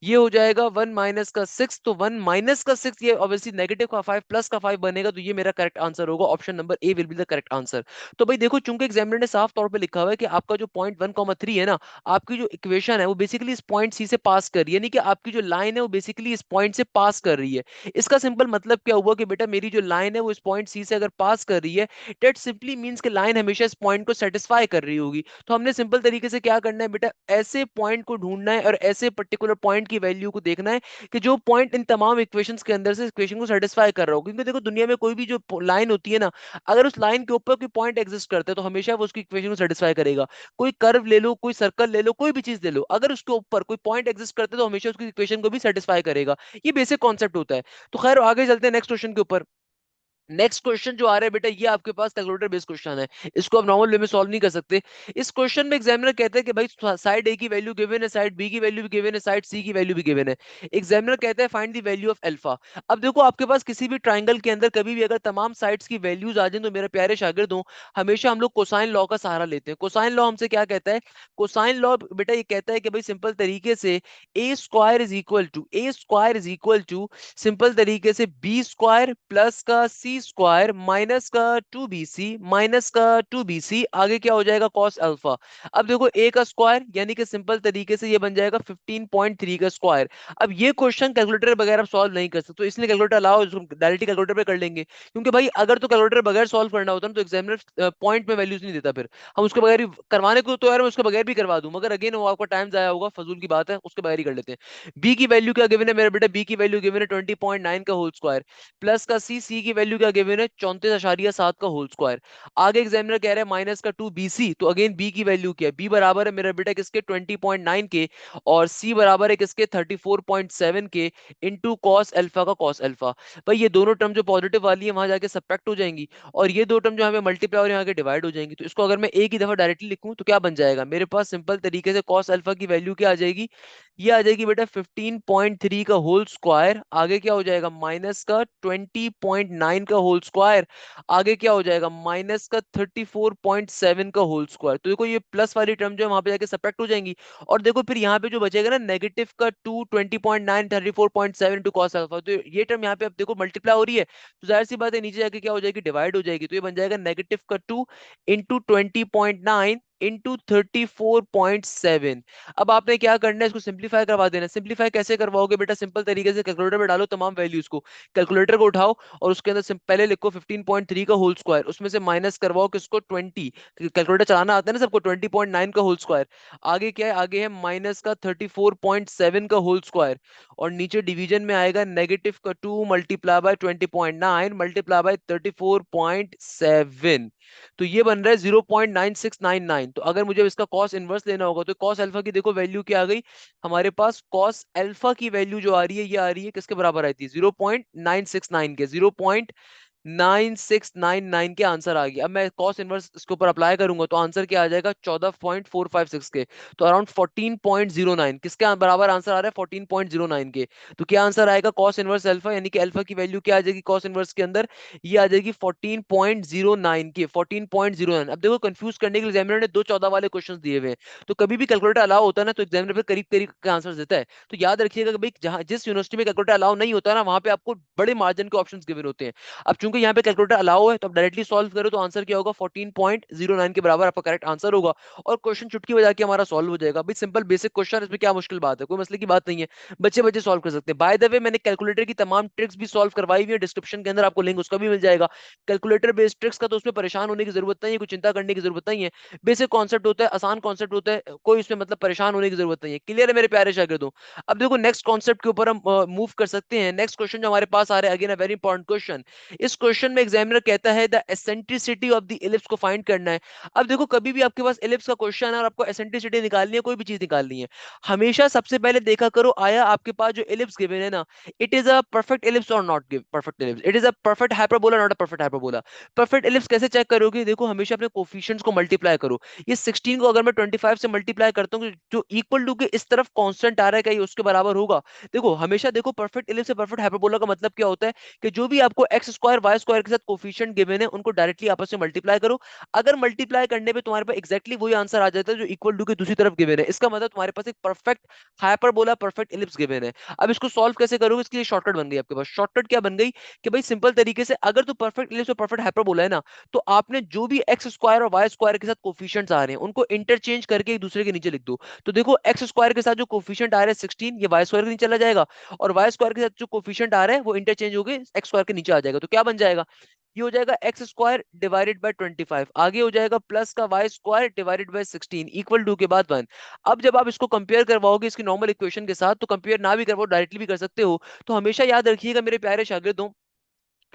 ये हो जाएगा 1 - का 6, तो 1 - का 6 ये ऑब्वियसली नेगेटिव का 5 प्लस का 5 बनेगा, तो ये मेरा करेक्ट आंसर होगा, option number A will be the correct answer. तो भाई देखो चूंकि एग्जामिनर ने साफ तौर पे लिखा हुआ है कि आपका जो पॉइंट 1,3 है ना, आपकी जो इक्वेशन है वो बेसिकली इस पॉइंट सी से पास कर रही है, यानी कि आपकी जो लाइन है वो बेसिकली इस पॉइंट से पास कर रही है। इसका सिंपल मतलब क्या हुआ कि बेटा मेरी जो लाइन है वो इस पॉइंट सी से अगर पास कर रही है, डेट सिंपली मींस कि लाइन हमेशा इस पॉइंट को सेटिस्फाई कर रही होगी। तो हमने सिंपल तरीके से क्या करना है बेटा, ऐसे पॉइंट को ढूंढना है और ऐसे पर्टिकुलर पॉइंट की वैल्यू को देखना है कि जो पॉइंट इन तमाम इक्वेशंस के अंदर से इक्वेशन को सेटिस्फाई कर रहा हो। क्योंकि देखो दुनिया में कोई भी जो लाइन होती है ना, अगर उस लाइन के ऊपर कोई पॉइंट एग्जिस्ट करता है तो हमेशा वो उसकी इक्वेशन को सेटिस्फाई करेगा। कोई कर्व ले लो, कोई सर्कल ले लो, कोई भी चीज ले लो, अगर उसके ऊपर कोई पॉइंट एग्जिस्ट करते हैं तो हमेशा उसकी इक्वेशन को भी सेटिस्फाई करेगा। ये बेसिक कॉन्सेप्ट होता है। तो खैर आगे चलते हैं नेक्स्ट क्वेश्चन के ऊपर। नेक्स्ट क्वेश्चन जो आ रहा है बेटा ये आपके पास कैलकुलेटर बेस्ड क्वेश्चन है, इसको आप नॉर्मल वे में सॉल्व नहीं कर सकते। इस क्वेश्चन में एग्जामिनर कहता है कि भाई साइड ए की वैल्यू गिवन है, साइड बी की वैल्यू भी गिवन है, साइड सी की वैल्यू भी गिवन है। एग्जामिनर कहता है find the value of alpha. अब देखो आपके पास किसी भी ट्राइंगल के अंदर कभी भी अगर तमाम साइड्स की वैल्यूज आ जाए तो मेरे प्यारे शागिर्द हो, हमेशा हम लोग कोसाइन लॉ का सहारा लेते हैं। कोसाइन लॉ हमसे क्या कहता है, कोसाइन लॉ बेटा ये कहता है कि भाई सिंपल तरीके से a square is equal to simple तरीके से बी स्क्वायर प्लस का सी सी स्क्वायर माइनस का 2bc माइनस का 2bc, आगे क्या हो जाएगा कॉस अल्फा। अब देखो ए का स्क्वायर यानी कि सिंपल तरीके से ये बन जाएगा 15.3 का स्क्वायर। अब ये क्वेश्चन कैलकुलेटर बगैर सॉल्व नहीं कर सकते, तो इसलिए कैलकुलेटर अलाउ, डायरेक्टली कैलकुलेटर पे कर लेंगे, क्योंकि भाई अगर तो कैलकुलेटर बगैर सॉल्व करना होता ना तो एग्जामिनर पॉइंट में वैल्यूज नहीं देता, फिर हम उसके बगैर भी करवाने को तो यार मैं उसके बगैर भी करवा दूं, मगर अगेन वो आपका टाइम जाया होगा, फजूल की बात है, उसके बगैर ही कर लेते हैं। बी की वैल्यू क्या गिवन है मेरे बेटा, बी की वैल्यू गिवन है 20.9 का होल स्क्वायर, प्लस का सी की वैल्यू क्या गिवन है 34.7 का होल स्क्वायर। आगे एग्जामिनर कह रहा है माइनस का 2bc, तो अगेन बी की वैल्यू क्या है, बी बराबर है मेरा बेटा किसके 20.9 के, और सी बराबर है किसके 34.7 के, इंटू कॉस अल्फा का कॉस अल्फा। भाई ये दोनों टर्म जो पॉजिटिव वाली है वहां जाके सब्ट्रैक्ट हो जाएंगी, और ये दो टर्म जो हमें मल्टीप्लाई और यहाँ के डिवाइड हो जाएंगी, तो इसको अगर मैं एक ही दफा डायरेक्टली लिखूं तो क्या बन जाएगा मेरे पास, सिंपल तरीके से कॉस अल्फा की वैल्यू क्या आ जाएगी, ये आ जाएगी बेटा 15.3 का होल स्क्वायर, आगे क्या हो जाएगा माइनस का 20.9 का होल स्क्वायर, आगे क्या हो जाएगा माइनस का 34.7 का होल स्क्वायर। तो देखो ये प्लस वाली टर्म जो है वहां पे जाके सब्ट्रैक्ट हो जाएंगी, और देखो फिर यहाँ पे जो बचेगा ना नेगेटिव का 20.9 34.7 टू कॉस अल्फा, तो ये टर्म यहाँ पे अब देखो मल्टीप्लाई हो रही है, तो जाहिर सी बात है नीचे जाके क्या हो जाएगी डिवाइड हो जाएगी, तो ये बन जाएगा नेगेटिव का 2 इंटू 20.9 इंटू 34.7। अब आपने क्या करना है, इसको सिंपलीफाई करवा देना। सिंपलीफाई कैसे करवाओगे बेटा, सिंपल तरीके से कैलकुलेटर में डालो तमाम वैल्यूज को, कैलकुलेटर को उठाओ और उसके अंदर पहले लिखो 15.3 का होल स्क्वायर, उसमें से माइनस करवाओ किसको 20, कैलकुलेटर चलाना आता है ना सबको, 20.9 का होल स्क्वायर, आगे क्या है आगे है माइनस का 34.7 का होल स्क्वायर, और नीचे डिवीजन में आएगा नेगेटिव का 2 मल्टीप्लाई बाय 20.9 मल्टीप्लाई बाय 34.7, तो ये बन रहा है 0.9699। तो अगर मुझे इसका कॉस इनवर्स लेना होगा तो कॉस अल्फा की देखो वैल्यू क्या आ गई हमारे पास, कॉस अल्फा की वैल्यू जो आ रही है ये आ रही है किसके बराबर आई थी 0.969 के, 0.9699 के आंसर आ गया। अब मैं कॉस इनवर्स इसके ऊपर अप्लाई करूंगा तो आंसर क्या आ जाएगा 14.456 के, तो अराउंड 14.09 किसके बराबर आंसर आ रहा है 14.09 के। तो क्या आंसर आएगा कॉस इनवर्स अल्फा, यानी कि अल्फा की वैल्यू क्या आ जाएगी कॉस इनवर्स के अंदर, ये आ जाएगी 14.09 की 14.09। अब देखो कंफ्यूज करने के लिए एग्जामिनर ने दो 14 वाले क्वेश्चंस दिए हुए हैं, तो कभी भी कैलकुलेटर अलाउ होता है ना तो एग्जामिनर फिर करीब करीब के आंसर देता है। तो याद रखिएगा कि भाई जहां जिस यूनिवर्सिटी में कैलकुलेटर अलाउ नहीं होता ना वहां पे आपको बड़े मार्जिन के ऑप्शंस गिवन होते हैं। अब चूंकि यहाँ पे कैलकुलेटर अलाउ है तो आप डायरेक्टली सॉल्व करो तो आंसर क्या होगा 14.09 के बराबर आपका करेक्ट आंसर होगा, और क्वेश्चन चुटकी बजा के हमारा सॉल्व हो जाएगा। भाई सिंपल बेसिक क्वेश्चन, इसमें क्या मुश्किल बात है, कोई मसले की बात नहीं है, बच्चे बच्चे सॉल्व कर सकते हैं। बाय द वे मैंने कैलकुलेटर की तमाम ट्रिक्स भी सॉल्व करवाई हुई है, डिस्क्रिप्शन के अंदर आपको लिंक उसका भी मिल जाएगा। कैलकुलेटर बेस्ड ट्रिक्स का तो उसमें परेशान होने की जरूरत नहीं है, कुछ चिंता करने की जरूरत नहीं है, बेसिक कॉन्सेप्ट होता है, आसान कॉन्सेप्ट होता है, कोई इसमें मतलब परेशान होने की जरूरत नहीं है। क्लियर है मेरे प्यारे शागिर्दों। अब देखो नेक्स्ट कॉन्सेप्ट के ऊपर हम मूव कर सकते हैं। नेक्स्ट क्वेश्चन जो हमारे पास आ रहा है again a very important question. इस क्वेश्चन में एग्जामिनर कहता है the eccentricity of the ellipse को फाइंड करना है। अब देखो कभी भी आपके पास इलिप्स का क्वेश्चन है और आपको एसेंट्रिसिटी निकालनी है, कोई भी चीज निकालनी है, हमेशा सबसे पहले देखा करो आया आपके पास जो इलिप्स गिवन है ना, it is a perfect ellipse और not give perfect ellipse, it is a perfect hyperbola not a perfect hyperbola. Perfect ellipse कैसे चेक करोगे, देखो हमेशा अपने कोफिशिएंट्स को मल्टीप्लाई करो। ये 16 को अगर मैं 25 से मल्टीप्लाई करता हूँ जो इक्वल टू के इस तरफ कांस्टेंट आ रहा है क्या ये उसके बराबर होगा। देखो हमेशा देखो परफेक्ट इलिप्स से परफेक्ट हाइपरबोला का मतलब क्या होता है कि जो भी आपको एक्स स्क्वायर वाई स्क्वायर के साथ कोफिशिएंट गिवन है उनको डायरेक्टली आपस में मल्टीप्लाई करो। अगर मल्टीप्लाई करने पे तुम्हारे पास एक्जैक्टली वही आंसर आ जाता है जो इक्वल टू के दूसरी तरफ गिवन है, इसका मतलब तुम्हारे पास एक perfect hyperbola perfect ellipse given है। अब इसको सॉल्व कैसे करोगे, इसके लिए शॉर्टकट बन गई आपके पास। शॉर्टकट क्या बन गई कि भाई सिंपल तरीके से अगर तो परफेक्ट इलिप्स और परफेक्ट हाइपरबोला है ना, तो आपने जो भी एक्स स्क्वायर और वाई स्क्वायर के साथ कोफिशिएंट्स आ रहे हैं उनको इंटरचेंज करके एक दूसरे के नीचे लिख दो। तो देखो एक्स स्क्वायर के साथ जो कोफिशिएंट आ रहा है 16, ये वाई स्क्वायर के नीचे चला जाएगा, और वाई स्क्वायर के साथ जो कोफिशिएंट आ रहा है वो इंटरचेंज होकर एक्स स्क्वायर के नीचे आ जाएगा। तो क्या बन जाएगा, ये हो जाएगा एक्स स्क्वायर डिवाइडेड बाय 25, आगे हो जाएगा प्लस का Y square divided by 16 equal to के बाद 1। अब जब आप इसको कंपेयर करवाओगे इसकी नॉर्मल इक्वेशन के साथ, तो कंपेयर ना भी करवाओ डायरेक्टली भी कर सकते हो। तो हमेशा याद रखिएगा मेरे प्यारे शागिर्दों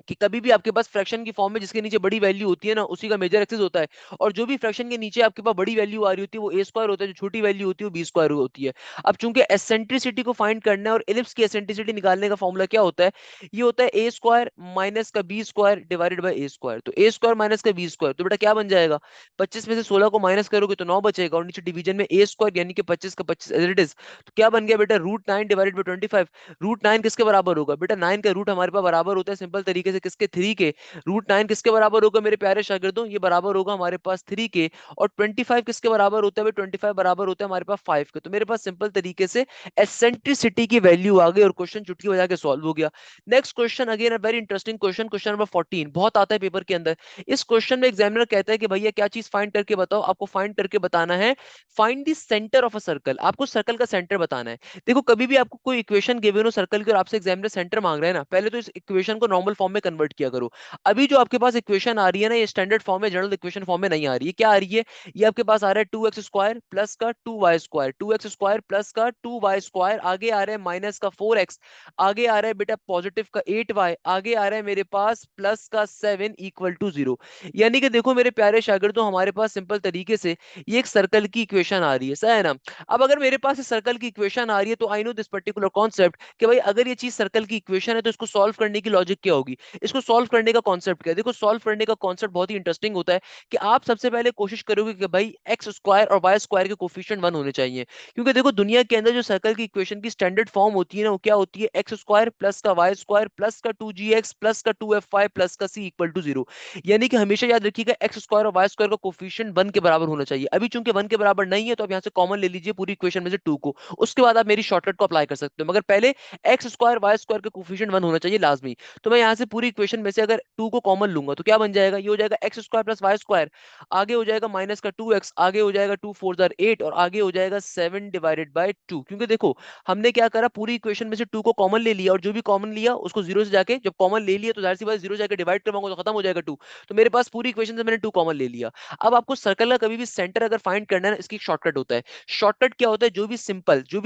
कि कभी भी आपके पास फ्रैक्शन की फॉर्म में जिसके नीचे बड़ी वैल्यू होती है ना उसी का मेजर एक्सिस होता है, और जो भी फ्रैक्शन के नीचे आपके पास बड़ी वैल्यू आ रही होती है वो ए स्क्वायर होता है, जो छोटी वैल्यू होती है वो बी स्क्वायर होती है। अब चूंकि एसेंट्रिसिटी को फाइंड करना है और इलिप्स की एसेंट्रिसिटी निकालने का फॉर्मूला क्या होता है, ये होता है ए स्क्वायर माइनस का B square divided by A square. तो ए स्क्वायर माइनस का बी स्क्वायर, तो बेटा क्या बन जाएगा 25 में से 16 को माइनस करोगे तो 9 बचेगा, और नीचे डिवीजन में ए स्क्वायर यानी कि 25 का 25 एज इट इज। तो क्या बन गया बेटा √9 डिवाइडेड बाई 25। √9 किसके बराबर होगा बेटा, 9 का रूट हमारे पास बराबर होता है सिंपल तरीके तरीके से किसके, 3 के। √9 किसके बराबर होगा मेरे प्यारे शागिर्दों, ये बराबर होगा हमारे पास 3 के। और 25 किसके बराबर होता है, 25 बराबर होता है हमारे पास 5 के। तो मेरे पास सिंपल तरीके से एसेंट्रिसिटी की वैल्यू आ गई और क्वेश्चन चुटकी बजा के सॉल्व हो गया। Next question, again a very interesting question, question number 14, बहुत आता है पेपर के अंदर। इस क्वेश्चन में एग्जामिनर कहता है कि भैया क्या चीज फाइंड करके बताओ, आपको फाइंड करके बताना है, find the centre of a circle, आपको सर्कल का सेंटर बताना है। देखो कभी भी आपको कोई इक्वेशन गिवन हो सर्कल की और आपसे एग्जामिनर सेंटर मांग रहा है ना, पहले तो इस इक्वेशन को नॉर्मल फॉर्म में कन्वर्ट किया करो। अभी जो आपके पास इक्वेशन आ रही है ना, ये स्टैंडर्ड फॉर्म में, जनरल इक्वेशन फॉर्म में नहीं आ रही है। क्या आ रही है, ये आपके पास आ रहा है 2x² प्लस का 2y², 2x² प्लस का 2y², आगे आ रहा है माइनस का 4x, आगे आ रहा है बेटा पॉजिटिव का 8y, आगे आ रहा है मेरे पास प्लस का 7 इक्वल टू 0। यानी कि देखो मेरे प्यारे शागिर्दों, हमारे पास सिंपल तरीके से ये एक सर्कल की इक्वेशन आ रही है, सही है ना। अब अगर मेरे पास इस सर्कल की इक्वेशन आ रही है तो I know this particular concept कि भाई अगर ये चीज सर्कल की इक्वेशन है तो इसको सॉल्व करने की लॉजिक क्या होगी, इसको सॉल्व करने का कॉन्सेप्ट क्या है। देखो सॉल्व करने का कॉन्सेप्ट बहुत ही इंटरेस्टिंग होता है कि आप सबसे पहले कोशिश करोगे कि भाई x² और y² के कोफिशिएंट 1 होने चाहिए। क्योंकि देखो दुनिया के अंदर जो सर्कल की इक्वेशन की स्टैंडर्ड फॉर्म होती है ना, वो क्या होती है, x² प्लस का y² प्लस का 2gx प्लस का 2fy प्लस का c इक्वल टू 0। यानी कि हमेशा याद रखिएगा x² और y² का कोफिशिएंट 1 के बराबर होना चाहिए। अभी चूंकि 1 के बराबर नहीं है तो आप यहां से कॉमन ले लीजिए पूरी इक्वेशन में से 2 को, उसके बाद आप मेरी शॉर्टकट को अप्लाई कर सकते हो, मगर पहले x² y² का कोफिशिएंट 1 होना चाहिए लाजमी। तो मैं यहां से पूरी इक्वेशन में से अगर 2 को कॉमन लूंगा तो क्या बन जाएगा, ये हो जाएगा x² प्लस y², आगे हो जाएगा माइनस का 2x, आगे हो जाएगा 2 4 8 और आगे हो जाएगा 7 डिवाइडेड बाय 2। क्योंकि देखो हमने क्या करा, पूरी इक्वेशन में से 2 को कॉमन ले लिया और जो भी कॉमन लिया उसको 0 से जाके, जब कॉमन ले लिया तो जाहिर सी बात 0 जाके डिवाइड करवाऊंगा तो खत्म हो जाएगा 2। तो मेरे पास पूरी इक्वेशन से मैंने 2 कॉमन ले लिया। अब आपको सर्कल का कभी भी सेंटर अगर फाइंड करना है ना, इसकी शॉर्टकट होता है। शॉर्टकट क्या होता है, जो भी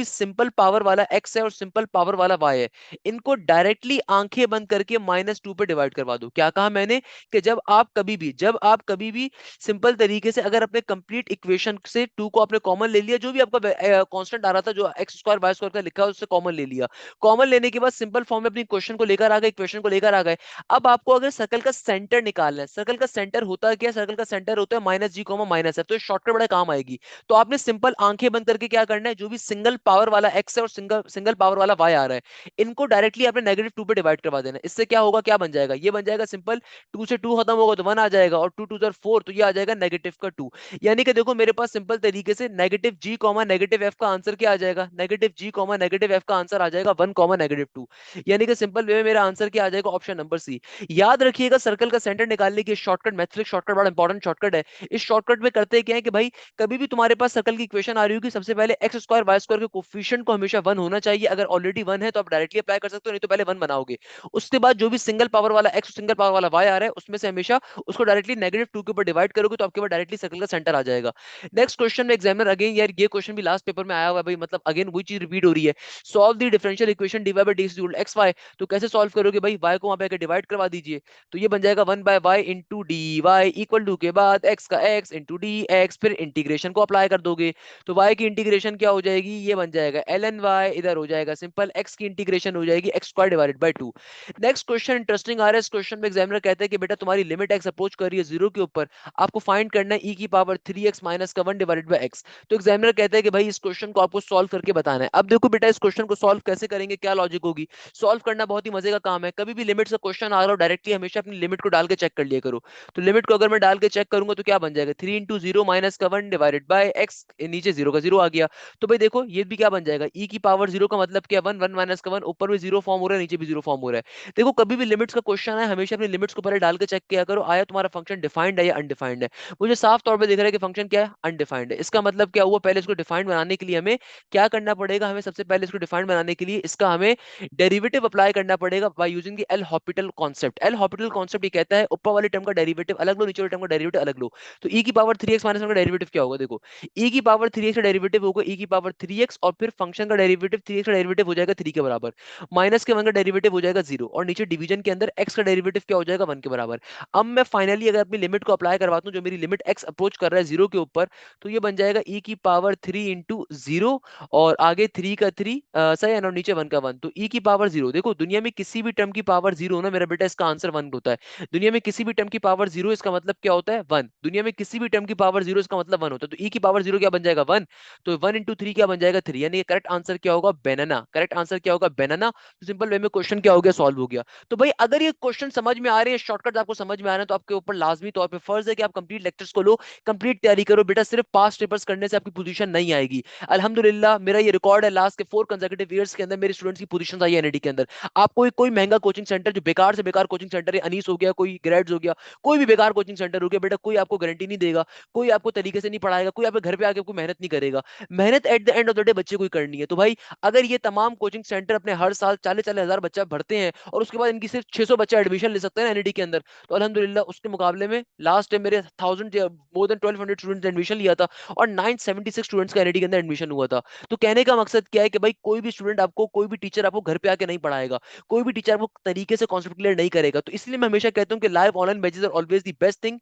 सिंपल पावर वाला x है और सिंपल पावर वाला y है, इनको डायरेक्टली आंखें बंद करके -2 पे डिवाइड करवा दो। क्या कहा मैंने, कि जब आप कभी भी सिंपल तरीके से अगर अपने कंप्लीट इक्वेशन से 2 को आपने कॉमन ले लिया, जो भी आपका कांस्टेंट आ रहा था जो x² y² का लिखा है उससे कॉमन ले लिया, कॉमन लेने के बाद सिंपल फॉर्म में अपनी क्वेश्चन को लेकर आ गए, इक्वेशन को लेकर आ गए। अब आपको अगर सर्कल का सेंटर निकालना है, सर्कल का सेंटर होता है क्या, सर्कल का सेंटर होता है -g, -f, तो शॉर्टकट बड़ा काम आएगी। तो आपने सिंपल आंखें बंद करके क्या करना है, जो भी सिंगल पावर वाला x है और सिंगल सिंगल पावर वाला y आ रहा है, इनको डायरेक्टली आपने -2 पे डिवाइड करवा देना। इससे क्या होगा, क्या बन जाएगा, ये बन जाएगा सिंपल, 2 से 2 खत्म होगा तो 1 आ जाएगा और 2 2 4, तो ये आ जाएगा नेगेटिव का 2। यानी कि देखो मेरे पास सिंपल तरीके से -g, -f का आंसर क्या आ जाएगा, -g, -f का आंसर आ जाएगा 1, -2। यानी कि सिंपल वे में मेरा आंसर क्या आ जाएगा, ऑप्शन नंबर सी। याद रखिएगा सर्कल का सेंटर निकालने की शॉर्टकट, मैथमेटिक्स शॉर्टकट बड़ा इंपॉर्टेंट शॉर्टकट है। इस शॉर्टकट में करते क्या है कि भाई कभी भी तुम्हारे पास सर्कल की इक्वेशन आ रही होगी, सबसे पहले x² y² के कोफिशिएंट को हमेशा 1 होना चाहिए। अगर ऑलरेडी 1 है तो आप डायरेक्टली अप्लाई कर सकते हो, नहीं तो पहले 1 बनाओगे। उसके बाद जो भी सिंगल पावर वाला x और सिंगल पावर वाला y आ रहा है उसमें से हमेशा उसको डायरेक्टली -2 के ऊपर डिवाइड करोगे तो आपके पास डायरेक्टली सर्कल का सेंटर आ जाएगा। नेक्स्ट क्वेश्चन में एग्जामिनर अगेन, यार ये क्वेश्चन भी लास्ट पेपर में आया हुआ है भाई, मतलब अगेन वही चीज रिपीट हो रही है। Solve the differential equation dy by dx equal xy। तो कैसे सॉल्व करोगे भाई, y को वहां पे आके डिवाइड करवा दीजिए। तो ये बन जाएगा 1/y into D Y equal to के बाद x का x इंटू डी एक्स, फिर इंटीग्रेशन को अप्लाई कर दोगे। तो y की इंटीग्रेशन क्या हो जाएगी, ये बन जाएगा ln y, इधर हो जाएगा सिंपल x की इंटीग्रेशन हो जाएगी x² divided by 2। Next question interesting आ रहा है। इस क्वेश्चन में एग्जामिनर कहते हैं कि बेटा तुम्हारी लिमिट x अप्रोच कर रही है 0 के ऊपर, आपको फाइंड करना है e की पावर 3x माइनस का 1 डिवाइडेड बाय x। तो एग्जामिनर कहते हैं कि भाई इस क्वेश्चन को आपको सॉल्व करके बताना है। अब देखो बेटा इस क्वेश्चन को सॉल्व कैसे करेंगे, क्या लॉजिक होगी। सॉल्व करना बहुत ही मजे का काम है। कभी भी लिमिट से क्वेश्चन आ रहा हो डायरेक्टली हमेशा अपनी लिमिट को डाल के चेक कर लिया करो। तो लिमिट को अगर मैं डाल के चेक करूंगा तो क्या बन जाएगा, 3 इंटू 0 माइनस का 1 डिवाइडेड बाय x, नीचे 0 का 0 आ गया। तो भाई देखो ये भी क्या बन जाएगा, e की पावर 0 का मतलब क्या, 1 1 माइनस का 1, ऊपर भी 0 फॉर्म हो रहा है नीचे भी 0 फॉर्म हो रहा है। देखो कभी भी लिमिट्स का क्वेश्चन है हमेशा अपनी लिमिट्स को पहले डाल के चेक किया करो, आया तुम्हारा फंक्शन डिफाइंड है या अनडिफाइंड है। मुझे साफ तौर पे दिख रहा है कि फंक्शन क्या है, अनडिफाइंड है। इसका मतलब क्या हुआ, पहले इसको डिफाइंड बनाने के लिए हमें क्या करना पड़ेगा, हमें सबसे पहले इसको डिफाइंड बनाने के लिए इसका हमें डेरिवेटिव अप्लाई करना पड़ेगा by using the L Hôpital concept. L Hôpital concept ये कहता है ऊपर वाले टर्म का डेरिवेटिव अलग लो, नीचे वाले टर्म का डेरिवेटिव अलग लो। तो e की पावर 3x माइनस 1 का डेरिवेटिव क्या होगा, देखो e की पावर 3x का डेरिवेटिव होगा e की पावर 3x और फिर फंक्शन का डेरिवेटिव 3x का डेरिवेटिव हो जाएगा 3 के बराबर, माइनस के 1 का डेरिवेटिव हो जाएगा 0 और नीचे डिवीजन के अंदर x का डेरिवेटिव क्या हो जाएगा 1 के बराबर। अब मैं फाइनली अगर अपनी लिमिट को अप्लाई करवाता हूँ, जो मेरी लिमिट x अप्रोच कर रहा है 0 के ऊपर, तो ये बन जाएगा e की पावर 3 इंटू 0 और आगे 3 का 3 सही है ना, और नीचे 1 का 1, तो e की पावर 0। देखो दुनिया में किसी भी टर्म की पावर 0 ना मेरा बेटा इसका आंसर 1 होता है। दुनिया में किसी भी टर्म की पावर 0 इसका मतलब क्या होता है 1, दुनिया में किसी भी टर्म की पावर 0 इसका मतलब 1 होता है। तो e की पावर 0 क्या बन जाएगा 1, तो 1 इंटू 3 क्या बन जाएगा 3, यानी करेक्ट आंसर क्या होगा, बनाना। करेक्ट आंसर क्या होगा, बनाना। तो सिंपल वे में क्वेश्चन क्या हो गया, सॉल्व हो गया। तो भाई अगर ये क्वेश्चन समझ में आ रहे हैं, शॉर्टकट आपको समझ में आ रहे हैं, तो आपके ऊपर लाजमी तौर पे फर्ज है कि आप कंप्लीट लेक्चर्स को लो, कंप्लीट तैयारी करो बेटा। सिर्फ पास पेपर्स करने से आपकी पोजीशन नहीं आएगी। अल्हम्दुलिल्लाह मेरा ये रिकॉर्ड है, लास्ट के 4 कंसेक्यूटिव ईयर्स के अंदर मेरे स्टूडेंट्स की पोजीशन आई है एनईडी के अंदर। आपको कोई महंगा कोचिंग सेंटर जो बेकार से बेकार कोचिंग सेंटर है, अनीस हो गया, कोई ग्रेड्स हो गया, कोई भी बेकार कोचिंग सेंटर हो गया बेटा, कोई आपको गारंटी नहीं देगा, कोई आपको तरीके से नहीं पढ़ाएगा, कोई आपके घर पे आके आपको मेहनत नहीं करेगा। मेहनत at the end of the day बच्चे को ही करनी है। तो भाई अगर ये तमाम कोचिंग सेंटर अपने हर साल 40-40 हजार बच्चा भरते हैं और उसके बाद इनकी सिर्फ 600 बच्चा एडमिशन ले सकते हैं एनईडी के अंदर, तो अल्हम्दुलिल्लाह उसके मुकाबले में लास्ट टाइम मेरे 1000 मोर देन 1200 स्टूडेंट्स ने एडमिशन लिया था और 976 स्टूडेंट्स का एनईडी के अंदर एडमिशन हुआ था। तो कहने का मकसद क्या है कि भाई कोई भी स्टूडेंट आपको, कोई भी टीचर आपको घर पे आके नहीं पढ़ाएगा, कोई भी टीचर आपको तरीके से कॉन्सेप्ट क्लियर नहीं करेगा। तो इसलिए मैं हमेशा कहता हूं कि live online batches are always the best thing,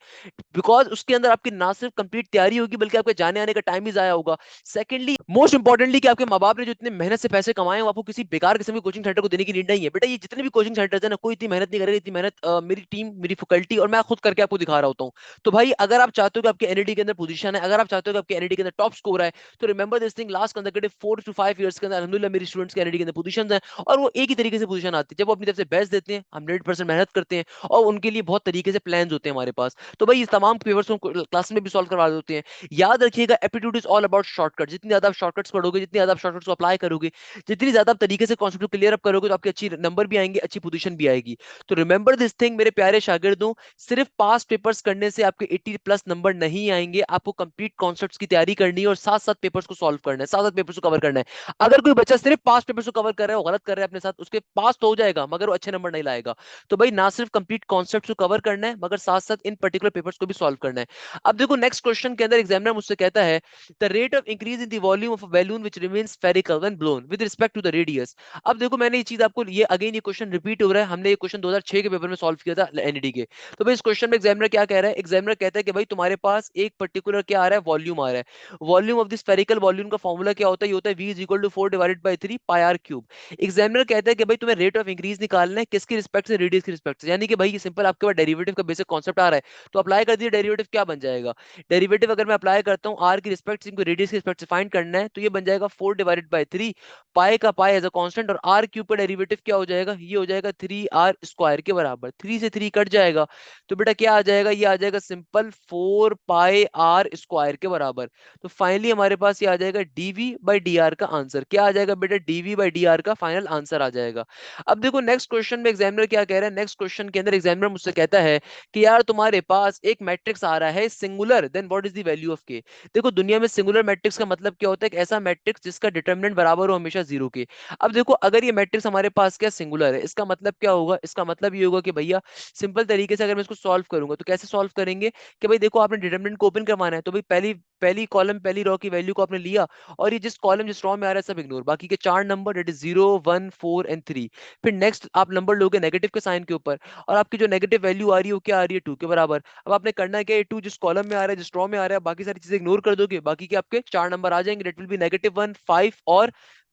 because उसके अंदर आपकी ना सिर्फ कंप्लीट तैयारी होगी बल्कि आपके जाने आने का टाइम भी जाया होगा। सेकंडली मोस्ट इंपॉर्टेंटली कि आपके माँ बाप ने जो इतने मेहनत से पैसे कमाए हैं वो आपको किसी बेकार किस्म के कोचिंग सेंटर को देने की नीड नहीं है। बेटा ये जितने भी कोचिंग सेंटर्स है ना, कोई इतनी मेहनत नहीं करेगा, इतनी मेहनत मेरी टीम, मेरी फैकल्टी और मैं खुद करके आपको दिखा रहा होता हूँ। तो भाई अगर आप चाहते हो कि आपके एनईडी के अंदर पोजीशन है, अगर आप चाहते हो कि आपके एनईडी के अंदर टॉप स्कोर है, तो remember this thing, last consecutive 4 to 5 years के अंदर अल्हम्दुलिल्लाह मेरी स्टूडेंट्स के एनईडी के अंदर पोजीशन है और वो एक ही तरीके से पोजीशन आती है जब वो अपनी तरफ से बेस्ट देते हैं, हम 100% मेहनत करते हैं और उनके लिए बहुत तरीके से प्लान होते हैं हमारे पास। तो भाई इस तमाम पेपर्स को क्लास में भी सॉल्व करवा देते हैं। याद रखिएगा aptitude is all about shortcut. जितनी ज्यादा आप शॉर्टकट्स पढ़ोगे, जितनी ज्यादा आप शॉर्टकट्स को अप्लाई करोगे, जितनी ज्यादा आप तरीके से कॉन्सेप्ट को क्लियर अप करोगे, तो आपके अच्छी नंबर भी आएंगे, अच्छी पोजीशन भी आएगी। तो रिमेंबर दिस थिंग मेरे प्यारे शागिर्दों, सिर्फ पास पेपर्स करने से आपके 80+ नंबर नहीं आएंगे। आपको कंप्लीट कॉन्सेप्ट्स की तैयारी करनी है और साथ साथ पेपर्स को सॉल्व करना है, साथ साथ पेपर्स को कवर करना है। अगर कोई बच्चा सिर्फ पास पेपर्स को कवर कर रहा है, वो गलत कर रहा है अपने साथ, उसके पास तो हो जाएगा मगर वो अच्छे नंबर नहीं लाएगा। तो भाई ना सिर्फ कंप्लीट कॉन्सेप्ट्स को कवर करना है मगर साथ साथ इन पर्टिकुलर पेपर्स को भी सॉल्व करना है। अब देखो नेक्स्ट क्वेश्चन के अंदर एग्जामिनर मुझसे कहता है the rate of increase in the volume of a balloon which remains spherical when blown with respect to the radius. अब देखो मैंने ये चीज आपको, ये अगेन ये क्वेश्चन रिपीट हो रहा है, हमने ये क्वेश्चन 2006 के पेपर में सॉल्व किया था एनईडी के। तो भाई इस क्वेश्चन में एग्जामिनर क्या कह रहा है, एग्जामिनर कहता है कि भाई तुम्हारे पास एक पर्टिकुलर क्या आ रहा है, वॉल्यूम आ रहा है। Volume of the spherical volume का फॉर्मूला क्या होता है, ये होता है v is equal to 4/3 pi R cube. Examiner कहता है कि भाई तुम्हें रेट ऑफ इंक्रीज निकालना है, किसकी रिस्पेक्ट से, रेडियस की रिस्पेक्ट से। यानी कि भाई ये सिंपल आपके पास डेरिवेटिव का बेसिक कॉन्सेप्ट आ रहा है, तो अप्लाई कर दिए, डेरिवेटिव क्या बन जाएगा। डेरिवेटिव अगर मैं अप्लाई करता हूँ आर की रिस्पेक्ट से, इनको रेडियस की रिस्पेक्ट से फाइंड करना है, तो ये बन जाएगा 4/3, पाई का पाई एज अ कांस्टेंट और आर क्यूब का डेरिवेटिव क्या हो जाएगा, ये हो जाएगा 3r² के बराबर। 3 से 3 कट जाएगा तो बेटा क्या आ जाएगा, ये आ जाएगा सिंपल 4πr² के बराबर। तो फाइनली हमारे पास ये आ जाएगा dv/dr का आंसर। क्या आ जाएगा बेटा, dv/dr का फाइनल आंसर आ जाएगा। अब देखो नेक्स्ट क्वेश्चन में एग्जामिनर क्या कह रहा है, नेक्स्ट क्वेश्चन के अंदर एग्जामिनर मुझसे कहता है कि यार तुम्हारे पास एक मैट्रिक्स आ रहा है singular, then what is the value of K. देखो दुनिया में सिंगुलर मैट्रिक्स का मतलब क्या होता है, एक ऐसा मैट्रिक्स जिसका डिटरमिनेंट बराबर हो हमेशा जीरो के। अब देखो अगर ये मैट्रिक्स हमारे पास क्या सिंगुलर है, इसका मतलब क्या होगा, इसका मतलब ये होगा कि भैया सिंपल तरीके से अगर मैं इसको सॉल्व करूंगा तो कैसे सॉल्व करेंगे कि भाई देखो आपने डिटरमिनेंट को ओपन करवाना है, तो भाई पहली पहली कॉलम पहली रो की वैल्यू को आपने लिया और ये जिस कॉलम जिस रो में आ रहा है सब इग्नोर, बाकी के 4 नंबर दैट इज 0 1 4 एंड 3। फिर नेक्स्ट आप नंबर लोगे नेगेटिव के साइन के ऊपर और आपकी जो नेगेटिव वैल्यू आ रही है वो क्या आ रही है, 2 के बराबर। अब आपने करना क्या है, 2 जिस कॉलम में आ रहा है, जिस रो में आ रहा है, बाकी सारी चीजें इग्नोर कर दोगे, बाकी के आपके 4 नंबर आ जाएंगे, दैट विल बी -1 5 और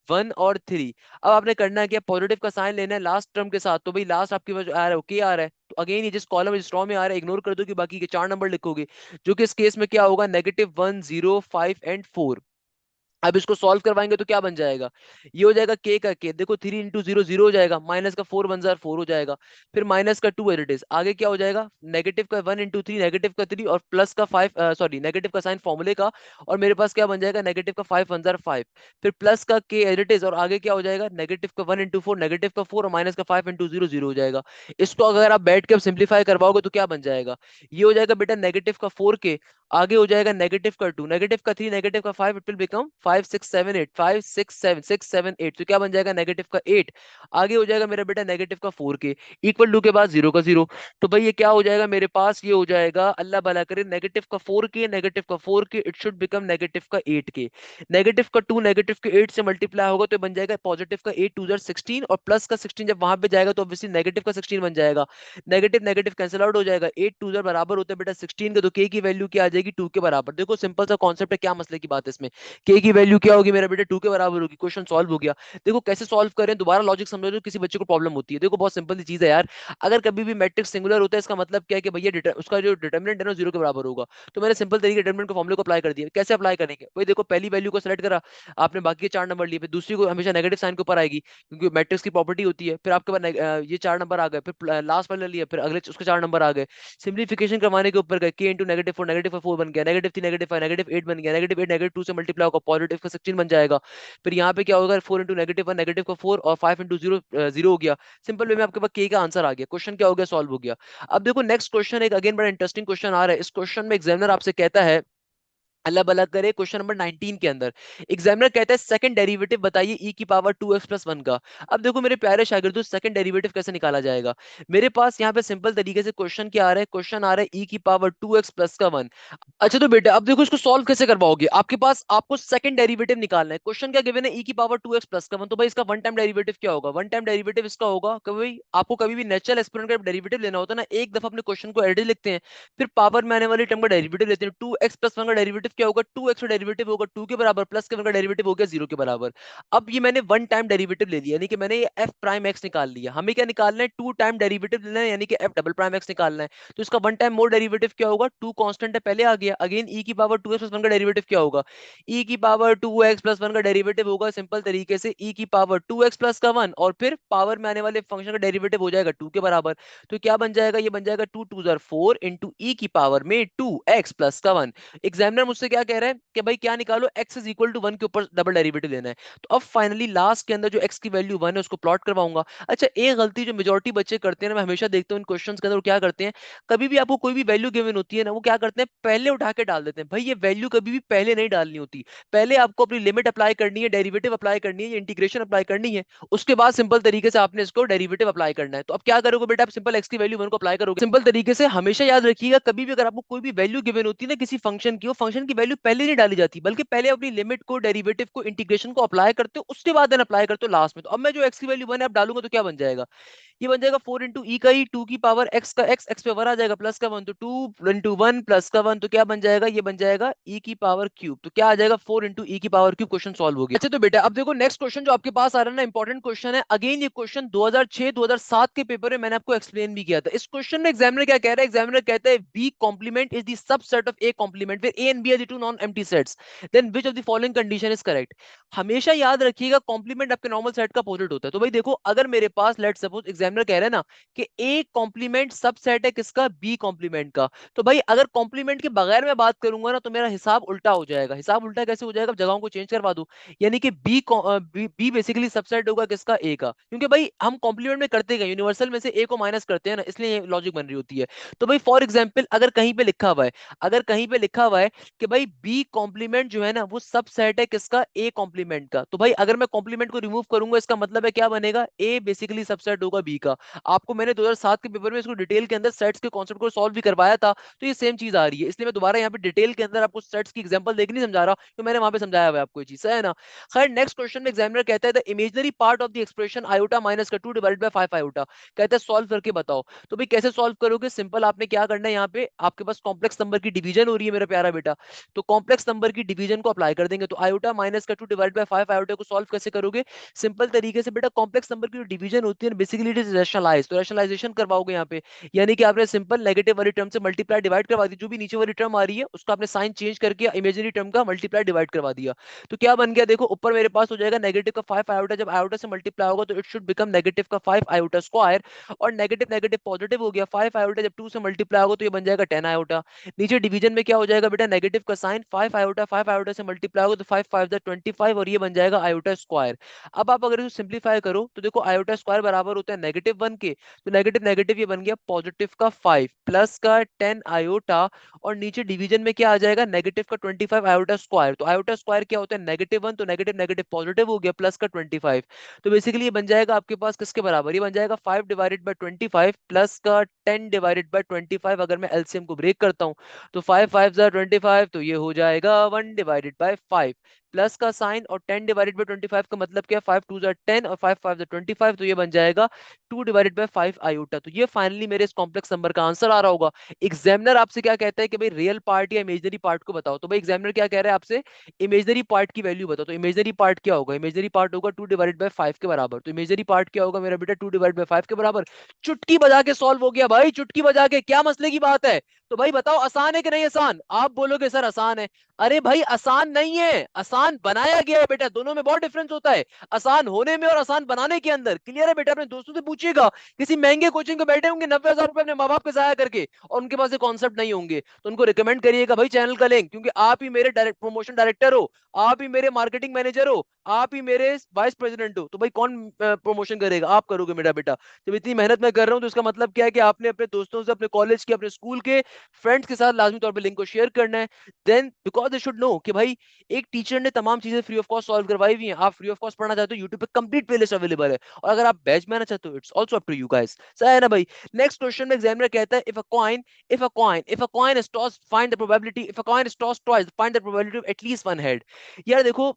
1 और 3। अब आपने करना है क्या, पॉजिटिव का साइन लेना है लास्ट टर्म के साथ, तो भाई लास्ट आपके पास जो आ रहा है वो के आ रहा है, तो अगेन ये जिस कॉलम जिस रो में आ रहा है इग्नोर कर दो कि बाकी के 4 नंबर लिखोगे, जो कि इस केस में क्या होगा, -1 0 5 एंड 4। अब इसको सॉल्व करवाएंगे तो क्या बन जाएगा, ये हो जाएगा के का के, देखो 3 × 0 0 हो जाएगा, माइनस का 4 1 जार 4 हो जाएगा, फिर माइनस का 2 इट इज, आगे क्या हो जाएगा, नेगेटिव का 1 × 3 नेगेटिव का 3 और प्लस का 5, सॉरी नेगेटिव का साइन फॉर्मूले का, और मेरे पास क्या बन जाएगा, नेगेटिव का 5 1 जार 5, फिर प्लस का के इट इज और आगे क्या हो जाएगा, नेगेटिव का 1 × 4 नेगेटिव का 4 और माइनस का 5 × 0 0 हो जाएगा। इसको अगर आप बैठ के अब सिंप्लीफाई करवाओगे तो क्या बन जाएगा, ये हो जाएगा बेटा नेगेटिव का 4 के, आगे हो जाएगा नेगेटिव का 2 नेगेटिव का 3 नेगेटिव का 5, इट विल बिकम 5 6 7 8 तो क्या बन जाएगा नेगेटिव का 8, आगे हो जाएगा मेरा बेटा नेगेटिव का 4 के, इक्वल टू के बाद 0 का 0। तो भाई ये क्या हो जाएगा मेरे पास, ये हो जाएगा अल्लाह भला करे नेगेटिव का 4 के, नेगेटिव का 4 के, इट शुड बिकम नेगेटिव का 8 के। नेगेटिव का 2 नेगेटिव के 8 से मल्टीप्लाई होगा तो बन जाएगा पॉजिटिव का 8 2 जार 16 और प्लस का 16 जब वहां पे जाएगा तो ऑब्वियसली नेगेटिव का 16 बन जाएगा, नेगेटिव नेगेटिव कैंसिल आउट हो जाएगा, 8 2 जार बराबर होता है बेटा 16 के, तो के की वैल्यू क्या आ जाएगी, 2 के बराबर। देखो सिंपल सा कॉन्सेप्ट है, क्या मसले की बात है इसमें, के की वैल्यू क्या होगी मेरा बेटा, 2 के बराबर होगी। क्वेश्चन सॉल्व हो गया। देखो कैसे सॉल्व करें, दोबारा लॉजिक समझो, जो किसी बच्चे को प्रॉब्लम होती है। देखो बहुत सिंपल सी चीज है यार, अगर कभी भी मैट्रिक्स सिंगुलर होता है इसका मतलब क्या है कि भैया उसका जो डिटर्मिनेंट है ना 0 के बराबर होगा। तो मैंने सिंपल तरीके डिटर्मिनेंट के फॉर्मूले को अप्लाई कर दिया। कैसे अप्लाई करेंगे भाई, देखो पहली वैल्यू को सेलेक्ट करा आपने, बाकी के 4 नंबर लिए, फिर दूसरी को हमेशा नेगेटिव साइन के ऊपर आएगी क्योंकि मैट्रिक्स की प्रॉपर्टी होती है। फिर आपके पास ये 4 नंबर आ गए, फिर लास्ट वाला लिया, फिर अगले उसके 4 नंबर आ गए। सिंप्लीफिकेशन करवाने के ऊपर गए, के इंटू -4, -4 बन गया, -3 -5 -8 बन गया, -8 -2 से मल्टीप्लाई होगा, पॉजिटिव का 16 बन जाएगा। फिर यहाँ पे क्या होगा, 4 इंटू -1 नेगेटिव का 4 और 5 इंटू 0 0 हो गया। सिंपल वे में आपके पास के का आंसर आ गया। क्वेश्चन क्या हो गया, सॉल्व हो गया। अब देखो नेक्स्ट क्वेश्चन एक अगेन बड़ा इंटरेस्टिंग क्वेश्चन आ रहा है। इस क्वेश्चन में एग्जामिनर आपसे कहता है, अल्लाह भला करे, क्वेश्चन नंबर 19 के अंदर एग्जामिनर कहता है सेकंड डेरिवेटिव बताइए ई की पावर 2x+1 का। अब देखो मेरे प्यारे शागिर्दों, सेकंड डेरिवेटिव कैसे निकाला जाएगा। मेरे पास यहाँ पे सिंपल तरीके से क्वेश्चन क्या आ रहा है, क्वेश्चन आ रहा है ई की पावर 2x प्लस का 1। अच्छा तो बेटा अब देखो इसको सॉल्व कैसे करवाओगे, आपके पास आपको सेकंड डेरिवेटिव निकालना है। क्वेश्चन क्या गिवन है, ई की पावर 2x प्लस का 1। तो भाई इसका वन टाइम डेरिवेटिव क्या होगा, वन टाइम डेरिवेटिव इसका होगा कि भाई आपको कभी भी नेचुरल एक्सपोनेंट का डेरिवेटिव लेना होता है ना, एक दफा अपने क्वेश्चन को एडिट लिखते हैं, फिर पावर में आने वाली टर्म का डेरिवेटिव लेते हैं। 2x+1 का डेरिवेटिव क्या होगा, 2x का डेरिवेटिव होगा 2 के बराबर, प्लस के 1 का डेरिवेटिव हो गया 0 के बराबर। अब ये मैंने वन टाइम डेरिवेटिव ले लिया, यानी कि मैंने ये एफ प्राइम एक्स निकाल लिया। हमें क्या निकालना है, टू टाइम डेरिवेटिव लेना है, यानी कि एफ डबल प्राइम एक्स निकालना है। तो इसका वन टाइम मोर डेरिवेटिव क्या होगा, टू कांस्टेंट है पहले आ गया, अगेन ई की पावर 2x+1 का डेरिवेटिव क्या होगा, ई की पावर 2x+1 का डेरिवेटिव होगा सिंपल तरीके से ई की पावर 2x प्लस का 1, और फिर पावर में आने वाले फंक्शन का डेरिवेटिव हो जाएगा 2 के बराबर। तो क्या बन जाएगा, ये बन जाएगा 2 2 जार 4 इंटू ई की पावर में 2x प्लस का 1। एग्जामिनर मुझसे क्या कह रहा है कि भाई क्या निकालो, x इज इक्वल टू 1 के ऊपर डबल डेरिवेटिव लेना है। तो अब फाइनली लास्ट के अंदर जो x की वैल्यू 1 है उसको प्लॉट करवाऊंगा। अच्छा एक गलती जो मेजोरिटी बच्चे करते हैं ना, मैं हमेशा देखता हूँ इन क्वेश्चंस के अंदर, वो क्या करते हैं, कभी भी आपको कोई भी वैल्यू गिवन होती है ना, वो क्या करते हैं पहले उठा के डाल देते हैं। भाई ये वैल्यू कभी भी पहले नहीं डालनी होती, पहले आपको अपनी लिमिट अप्लाई करनी है, डेरिवेटिव अप्लाई करनी है, इंटीग्रेशन अप्लाई करनी है, उसके बाद सिंपल तरीके से आपने इसको डेरिवेटिव अप्लाई करना है। तो अब क्या करोगे बेटा, आप सिंपल x की वैल्यू 1 को अप्लाई करोगे। सिंपल तरीके से हमेशा याद रखिएगा, कभी भी अगर आपको कोई भी वैल्यू गिवन होती है ना किसी फंक्शन की, वो फंक्शन की वैल्यू पहले नहीं डाली जाती, बल्कि पहले अपनी लिमिट को, डेरिवेटिव को, इंटीग्रेशन को अप्लाई करते हो, उसके बाद देन अप्लाई करते हो लास्ट में। तो अब मैं जो x की वैल्यू 1 है अब डालूंगा तो क्या बन जाएगा, ये बन जाएगा 4 इंटू ई का ई, 2 की पावर x का x पे 1 आ जाएगा, प्लस का 1, तो 2 इंटू 1 प्लस का 1, तो क्या बन जाएगा, ये बन जाएगा e की पावर क्यूब। तो क्या आ जाएगा, 4 इंटू ई की पावर क्यूब। क्वेश्चन सॉल्व हो गया। अच्छा तो बेटा अब देखो नेक्स्ट क्वेश्चन जो आपके पास आ रहा है ना, इंपॉर्टेंट क्वेश्चन है। अगेन ये क्वेश्चन 2006-2007 के पेपर में मैंने आपको एक्सप्लेन भी किया था। इस क्वेश्चन में एग्जामिनर क्या कह रहा है, एग्जामिनर कहता है b complement is the subset of a complement फिर a and b are the two non empty sets, then which of the following condition is correct. हमेशा याद रखिएगा कॉम्प्लीमेंट आपके नॉर्मल सेट का अपोजिट होता है। तो भाई देखो अगर मेरे पास लेट सपोज एग्जामिनर कह रहा है ना कि ए कॉम्प्लीमेंट सबसेट है किसका, बी कॉम्प्लीमेंट का, तो भाई अगर कॉम्प्लीमेंट के बगैर मैं बात करूंगा ना तो मेरा हिसाब उल्टा हो जाएगा। हिसाब उल्टा कैसे हो जाएगा, जगहों को चेंज करवा दूं, यानी कि बी बेसिकली सबसेट होगा किसका, ए का, क्योंकि भाई हम कॉम्प्लीमेंट में करते गए यूनिवर्सल में से ए को माइनस करते हैं ना, इसलिए ये लॉजिक बन रही होती है। तो भाई फॉर एग्जाम्पल अगर कहीं पे लिखा हुआ है, अगर कहीं पे लिखा हुआ है कि भाई बी कॉम्प्लीमेंट जो है ना वो सबसेट है किसका, ए कॉम्प्लीमेंट का, तो भाई अगर मैं कॉम्प्लीमेंट को रिमूव करूंगा इसका मतलब है क्या बनेगा, ए बेसिकली सबसेट होगा बी का। आपको मैंने 2007 के पेपर में इसको डिटेल के अंदर सेट्स के कॉन्सेप्ट को सॉल्व भी करवाया था, तो ये सेम चीज आ रही है, इसलिए मैं दोबारा यहाँ पे डिटेल के अंदर आपको सेट्स की एग्जांपल देके नहीं समझा रहा, तो मैंने वहां पे समझाया हुआ है आपको ये चीज, है ना। खैर नेक्स्ट क्वेश्चन में एग्जामिनर कहता है the imaginary part of the expression iota minus का 2 डिवाइडेड बाय 5 आयोटा, कहता है सॉल्व करके बताओ। तो भाई कैसे सॉल्व करोगे, सिंपल आपने क्या करना है, यहाँ पे आपके पास कॉम्प्लेक्स नंबर की डिवीजन हो रही है मेरा प्यारा बेटा, तो कॉम्प्लेक्स नंबर की डिवीजन को अप्लाई कर देंगे। तो आयोटा माइनस का 2 डिवाइडेड बाय 5 आयोटा को सॉल्व कैसे करोगे, सिंपल तरीके से बेटा कॉम्प्लेक्स नंबर की जो डिवीजन होती है बेसिकली इट इज रैशनलाइज, तो रैशनलाइजेशन करवाओगे यहाँ पे, यानी कि आपने सिंपल नेगेटिव वाली टर्म से मल्टीप्लाई डिवाइड करवा दी, जो भी नीचे वाली टर्म आ रही है उसका आपने साइन चेंज करके इमेजिनरी टर्म का मल्टीप्लाई डिवाइड करवा दिया। तो क्या बन गया, देखो ऊपर मेरे पास हो जाएगा नेगेटिव का 5 आयोटा, जब आयोटा से मल्टीप्लाई होगा तो इट शुड बिकम नेगेटिव का 5 आयोटा स्क्वायर, और नेगेटिव नेगेटिव पॉजिटिव हो गया, 5 आयोटा जब 2 से मल्टीप्लाई होगा तो ये बन जाएगा 10 आयोटा। नीचे डिवीजन में क्या हो जाएगा बेटा, नेगेटिव का साइन 5 आयोटा, 5 आयोटा से मल्टीप्लाई होगा तो 5 5 25, और ये बन जाएगा आयोटा स्क्वायर। अब आप अगर इसे सिंप्लीफाई करो तो देखो आयोटा स्क्वायर बराबर होता है -1 के, तो नेगेटिव नेगेटिव ये बन गया पॉजिटिव का 5 प्लस का 10 आयोटा, और नीचे डिवीजन में क्या आ जाएगा, नेगेटिव का 25 आयोटा स्क्वायर। तो आयोटा स्क्वायर क्या होता है, -1, तो नेगेटिव नेगेटिव पॉजिटिव हो गया, प्लस का 25। तो बेसिकली ये बन जाएगा आपके पास किसके बराबर, ये बन जाएगा 5 डिवाइडेड बाय 25 प्लस का 10 डिवाइडेड बाय 25। अगर मैं एलसीएम को ब्रेक करता हूँ तो 5 5 जा 25, तो ये हो जाएगा 1 डिवाइडेड बाय 5 प्लस का साइन और 10 डिवाइडेड बाई 25 का मतलब क्या है, 5 टू जा 10 और 5 5 जा 25, तो ये बन जाएगा 2 डिवाइडेड बाई 5 आयोटा। तो ये फाइनली मेरे इस कॉम्प्लेक्स नंबर का आंसर आ रहा होगा। एग्जामिनर आपसे क्या कहता है कि भाई रियल पार्ट या इमेजनरी पार्ट को बताओ, तो भाई एग्जामिनर क्या कह रहा है आपसे, इमेजनरी पार्ट की वैल्यू बताओ। तो इमेजनरी पार्ट क्या होगा, इमेजनरी पार्ट होगा 2 डिवाइडेड बाई 5 के बराबर। तो इमेजनरी पार्ट क्या होगा मेरा बेटा, 2 डिवाइडेड बाई 5 के बराबर। चुटकी बजा के सॉल्व हो गया भाई, चुटकी बजा के, क्या मसले की बात है। तो भाई बताओ आसान है कि नहीं आसान, आप बोलोगे सर आसान है। अरे भाई आसान नहीं है, आसान बनाया गया है बेटा, दोनों में बहुत डिफरेंस होता है, आसान होने में और आसान बनाने के अंदर। क्लियर है बेटा, अपने दोस्तों से पूछिएगा, किसी महंगे कोचिंग पे बैठे होंगे 90,000 रुपए अपने माँ बाप के जाया करके, और उनके पास ये कॉन्सेप्ट नहीं होंगे, तो उनको रिकमेंड करिएगा भाई चैनल का लिंक, क्योंकि आप ही मेरे डायरेक्ट प्रमोशन डायरेक्टर हो, आप ही मेरे मार्केटिंग मैनेजर हो, आप ही मेरे वाइस प्रेसिडेंट हो, तो भाई कौन प्रमोशन करेगा, आप करोगे मेरा बेटा। जब इतनी मेहनत मैं कर रहा हूँ तो इसका मतलब क्या है कि आपने अपने दोस्तों से, अपने कॉलेज के, अपने स्कूल के फ्रेंड्स के साथ लाजमी तौर पे लिंक को शेयर करना है। Then because they should know कि भाई एक टीचर ने तमाम चीजें फ्री ऑफ कॉस्ट सॉल्व करवाई हुई हैं। आप फ्री ऑफ कॉस्ट पढ़ना चाहते हो, यूट्यूब पे कंप्लीट प्लेलिस्ट अवेलेबल है, और अगर आप बैच में आना चाहते हो, it's also up to you guys. सही है ना भाई। नेक्स्ट क्वेश्चन में एग्जामिनर कहता है, if a coin is tossed find the probability, if a coin is tossed twice find the probability of at least one head. यार देखो,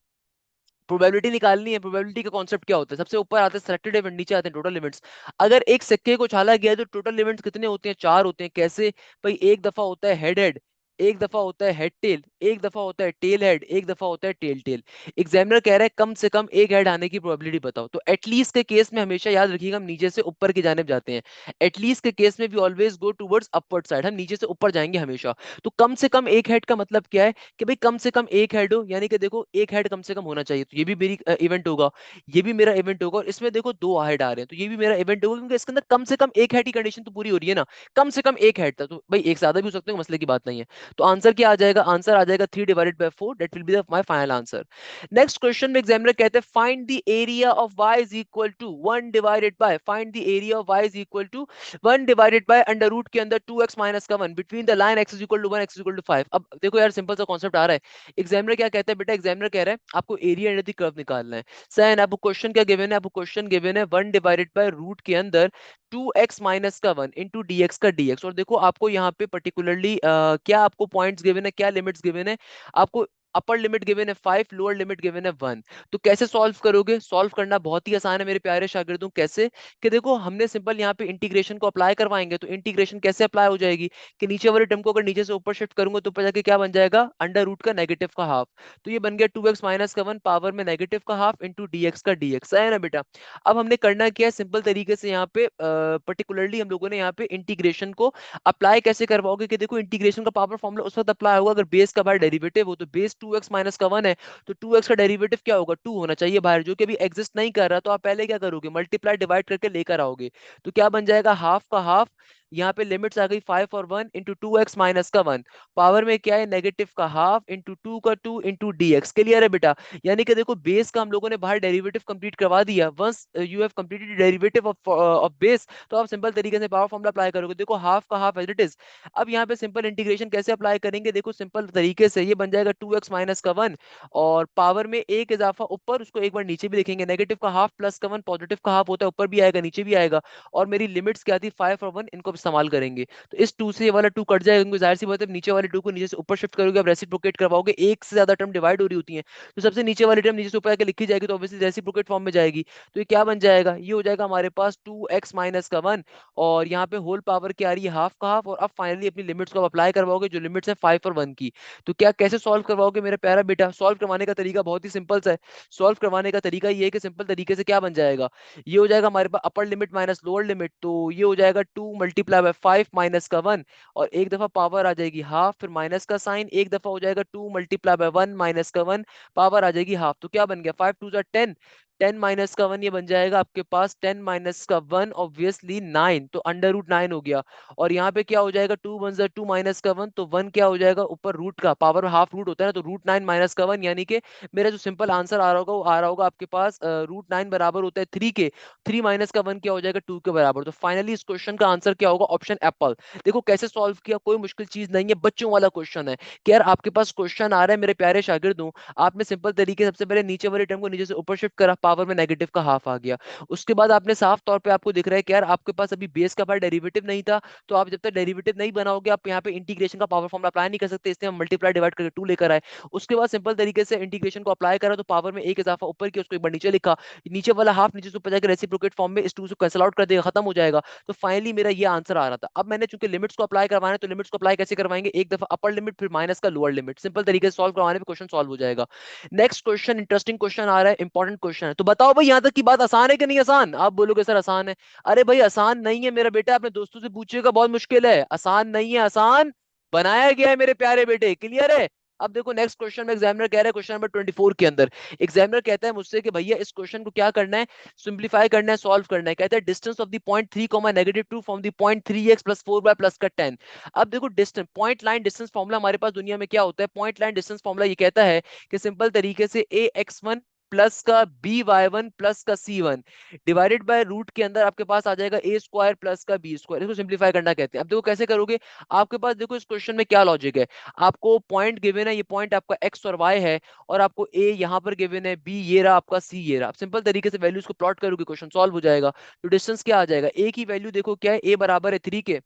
प्रोबेबिलिटी निकालनी है। प्रोबेबिलिटी का कॉन्सेप्ट क्या होता है, सबसे ऊपर आते हैं सिलेक्टेड इवेंट, नीचे आते हैं टोटल लिमिट्स। अगर एक सिक्के को छाला गया है तो टोटल लिमिट्स कितने होते हैं, 4 होते हैं। कैसे भाई, एक दफा होता है हेड हेड, एक दफा होता है हेड टेल, एक दफा होता है टेल हेड, एक दफा होता है टेल टेल। एग्जामिनर कह रहा है कम से कम एक हेड आने की प्रोबेबिलिटी बताओ। तो एटलीस्ट के केस में हमेशा याद रखिएगा हम नीचे से ऊपर की जानिब जाते हैं। एटलीस्ट के केस में we always go towards upward side, हम नीचे से ऊपर जाएंगे हमेशा। तो कम से कम एक हेड का मतलब क्या है कि भाई कम से कम एक हेड हो, यानी कि देखो एक हेड कम से कम होना चाहिए। तो ये भी मेरी इवेंट होगा, ये भी मेरा इवेंट होगा, और इसमें देखो दो हेड आ रहे हैं, तो ये भी मेरा इवेंट होगा, क्योंकि इसके अंदर कम से कम एक हेड की कंडीशन तो पूरी हो रही है ना। कम से कम एक हेड था, तो भाई एक ज्यादा भी हो सकते हैं, मसले की बात नहीं है। तो आंसर क्या आ जाएगा, आंसर आ जाएगा 3 divided by 4, that will be my final answer. Next question में एग्जामिनर कहते हैं find the area of y is equal to 1 divided by, find the area of y is equal to 1 divided by under root के अंदर 2x माइनस का 1 between the line x is equal to 1 x is equal to 5। अब देखो यार सिंपल सा कॉन्सेप्ट आ रहा है। एग्जामिनर क्या कहता है बेटा, एग्जामिनर कह रहा है आपको एरिया अंडर द कर्व निकालना है। सही आपको क्वेश्चन क्या गिवन है, आपको क्वेश्चन गिवन है 1 डिवाइडेड बाय रूट के अंदर 2x माइनस का 1 इंटू dx का dx। और देखो आपको यहाँ पे पर्टिकुलरली क्या आपको पॉइंट्स गिवन है, क्या लिमिट्स गिवन है आपको। अपर लिमिट गिवन है 5, लोअर लिमिट गिवन है 1। तो कैसे सॉल्व करोगे, सॉल्व करना बहुत ही आसान है मेरे प्यारे शागिर्दों। कैसे कि देखो हमने सिंपल यहाँ पे इंटीग्रेशन को अप्लाई करवाएंगे, तो इंटीग्रेशन कैसे अप्लाई हो जाएगी कि नीचे वाले टर्म को अगर नीचे से ऊपर शिफ्ट करूंगा तो ऊपर जाके क्या बन जाएगा, अंडर रूट का नेगेटिव का हाफ। तो ये बन गया 2x माइनस का 1 पावर में नेगेटिव का हाफ इंटू dx का dx, है ना बेटा। अब हमने करना क्या है, सिंपल तरीके से यहाँ पे पर्टिकुलरली हम लोगों ने यहाँ पे इंटीग्रेशन को अप्लाई कैसे करवाओगे कि देखो इंटीग्रेशन का पावर फॉर्मूला उस वक्त अप्लाई होगा अगर बेस का बाहर डेरिवेटिव हो। तो बेस 2x माइनस का 1 है, तो 2x का डेरिवेटिव क्या होगा, 2 होना चाहिए बाहर, जो कि अभी एग्जिस्ट नहीं कर रहा। तो आप पहले क्या करोगे, मल्टीप्लाई डिवाइड करके लेकर आओगे। तो क्या बन जाएगा, हाफ का हाफ, यहाँ पे लिमिट्स आ गई 5 और 1 इंटू 2x माइनस का 1, पावर में क्या है नेगेटिव का हाफ इंटू 2 का 2 इंटू dx। क्लियर है बेटा। यानी कि देखो बेस का हम लोगों ने बाहर डेरिवेटिव कंप्लीट करवा दिया। Once you have completed derivative of base, तो आप सिंपल तरीके से पावर फॉर्मूला अप्लाई करोगे। देखो हाफ का हाफ एज इट इज। अब यहाँ पे सिंपल इंटीग्रेशन कैसे अप्लाई करेंगे, देखो सिंपल तरीके से ये बन जाएगा 2x माइनस का 1, और पावर में एक इजाफा ऊपर, उसको एक बार नीचे भी लिखेंगे। नेगेटिव का हाफ प्लस का 1, पॉजिटिव का हाफ होता है, ऊपर भी आएगा नीचे भी आएगा। और मेरी लिमिट्स क्या थी, 5 और 1, इनको इस्तेमाल करेंगे। तो इस 2 से ये वाला 2 कट जाएगा, क्योंकि जाहिर सी बात है नीचे वाले 2 को नीचे से ऊपर शिफ्ट करोगे, अब रेसिप्रोकेट करवाओगे, एक से ज्यादा टर्म डिवाइड हो रही होती है, तो सबसे नीचे वाली टर्म नीचे से ऊपर आके लिखी जाएगी, तो ऑब्वियसली रेसिप्रोकेट फॉर्म में जाएगी। तो ये क्या बन जाएगा, ये हो जाएगा हमारे पास 2x माइनस का 1, और यहाँ पे होल पावर क्या आ रही है, हाफ का हाफ। और अब फाइनली अपनी लिमिट्स को अप्लाई करवाओगे, जो लिमिट्स है 5 और 1 की। तो क्या कैसे सॉल्व करवाओगे मेरा प्यारा बेटा, सॉल्व करवाने का तरीका बहुत ही सिंपल सा है। सॉल्व करवाने का तरीका ये है कि सिंपल तरीके से क्या बन जाएगा, ये हो जाएगा हमारे पास upper limit minus lower limit, तो ये हो जाएगा 2 मल्टीप्लाई बाय 5 माइनस का 1, और एक दफा पावर आ जाएगी हाफ, फिर माइनस का साइन, एक दफा हो जाएगा 2 मल्टीप्लाई बाय 1 माइनस का 1, पावर आ जाएगी हाफ। तो क्या बन गया, 5 टू जा 10, 10 माइनस का 1 ये बन जाएगा आपके पास 10 माइनस का 1 ऑब्वियसली 9, तो अंडर रूट 9 हो गया। और यहाँ पे क्या हो जाएगा, 2 वन जा 2 माइनस का 1, तो 1 क्या हो जाएगा ऊपर रूट का, पावर हाफ रूट होता है ना, तो रूट 9 माइनस का 1, यानी कि मेरा जो सिंपल आंसर आ रहा होगा वो आ रहा होगा आपके पास रूट 9 बराबर होता है 3 के, 3 माइनस का 1 क्या हो जाएगा 2 के बराबर। तो फाइनली इस क्वेश्चन का आंसर क्या होगा, ऑप्शन एप्पल। देखो कैसे सॉल्व किया, कोई मुश्किल चीज नहीं है, बच्चों वाला क्वेश्चन है कि यार आपके पास क्वेश्चन आ रहा है मेरे प्यारे शागिर्दों, आपने सिंपल तरीके से सबसे पहले नीचे वाले टर्म को नीचे से ऊपर शिफ्ट करा, पावर में नेगेटिव का हाफ आ गया। उसके बाद आपने साफ तौर पे आपको दिख रहा है कि यार आपके पास अभी बेस का पार्ट डेरिवेटिव नहीं था, तो आप जब तक डेरिवेटिव नहीं बनाओगे आप यहाँ पे इंटीग्रेशन का पावर फॉर्मूला अप्लाई नहीं कर सकते, इसलिए हम मल्टीप्लाई डिवाइड करके 2 लेकर आए। उसके बाद सिंपल तरीके से इंटीग्रेशन को अप्लाई करा तो पावर में एक इजाफा ऊपर किया, उसको एक बार नीचे लिखा, नीचे वाला हाफ नीचे से ऊपर जाकर रेसिप्रोकेट फॉर्म में इस 2 से कैंसिल आउट कर देगा, खत्म हो जाएगा। तो फाइनली मेरा ये आंसर आ रहा था। अब मैंने चूंकि लिमिट्स को अप्लाई करवाना है तो लिमिट्स को अप्लाई कैसे करवाएंगे, एक दफा अपर लिमिट फिर माइनस का लोअर लिमिट, सिंपल तरीके से सॉल्व करवाने पे क्वेश्चन सॉल्व हो जाएगा। नेक्स्ट क्वेश्चन इंटरेस्टिंग क्वेश्चन आ रहा है, इंपॉर्टेंट क्वेश्चन है। तो बताओ भाई यहाँ तक की बात आसान है कि नहीं आसान? आप बोलोगे सर आसान है। अरे भाई आसान नहीं है मेरा बेटा, अपने दोस्तों से पूछिएगा, बहुत मुश्किल है, आसान नहीं है, आसान बनाया गया है मेरे प्यारे बेटे, क्लियर है? अब देखो नेक्स्ट क्वेश्चन में एग्जामिनर कह रहा है क्वेश्चन नंबर 24 के अंदर एग्जामिनर कहता है मुझसे कि भैया इस क्वेश्चन को क्या करना है, सिंप्लीफाई करना है, सॉल्व करना है। कहता है distance of the point 3 -2 from the point 3x + 4y + का 10। अब देखो distance, point line distance formula हमारे पास दुनिया में क्या होता है, पॉइंट लाइन डिस्टेंस फॉर्मूला ये कहता है कि सिंपल तरीके से ax1 प्लस का by1 प्लस का c1 डिवाइडेड बाय रूट के अंदर आपके पास आ जाएगा a² प्लस का b²। इसको सिंप्लीफाई करना कहते हैं। अब देखो कैसे करोगे, आपके पास देखो इस क्वेश्चन में क्या लॉजिक है, आपको पॉइंट गिवन है, ये पॉइंट आपका x और y है, और आपको a यहाँ पर गिवन है, b ये रहा, आपका c ये रहा। सिंपल तरीके से वैल्यूज को प्लॉट करोगे क्वेश्चन सॉल्व हो जाएगा। तो डिस्टेंस क्या आ जाएगा, a की वैल्यू देखो क्या है, a बराबर है 3 के,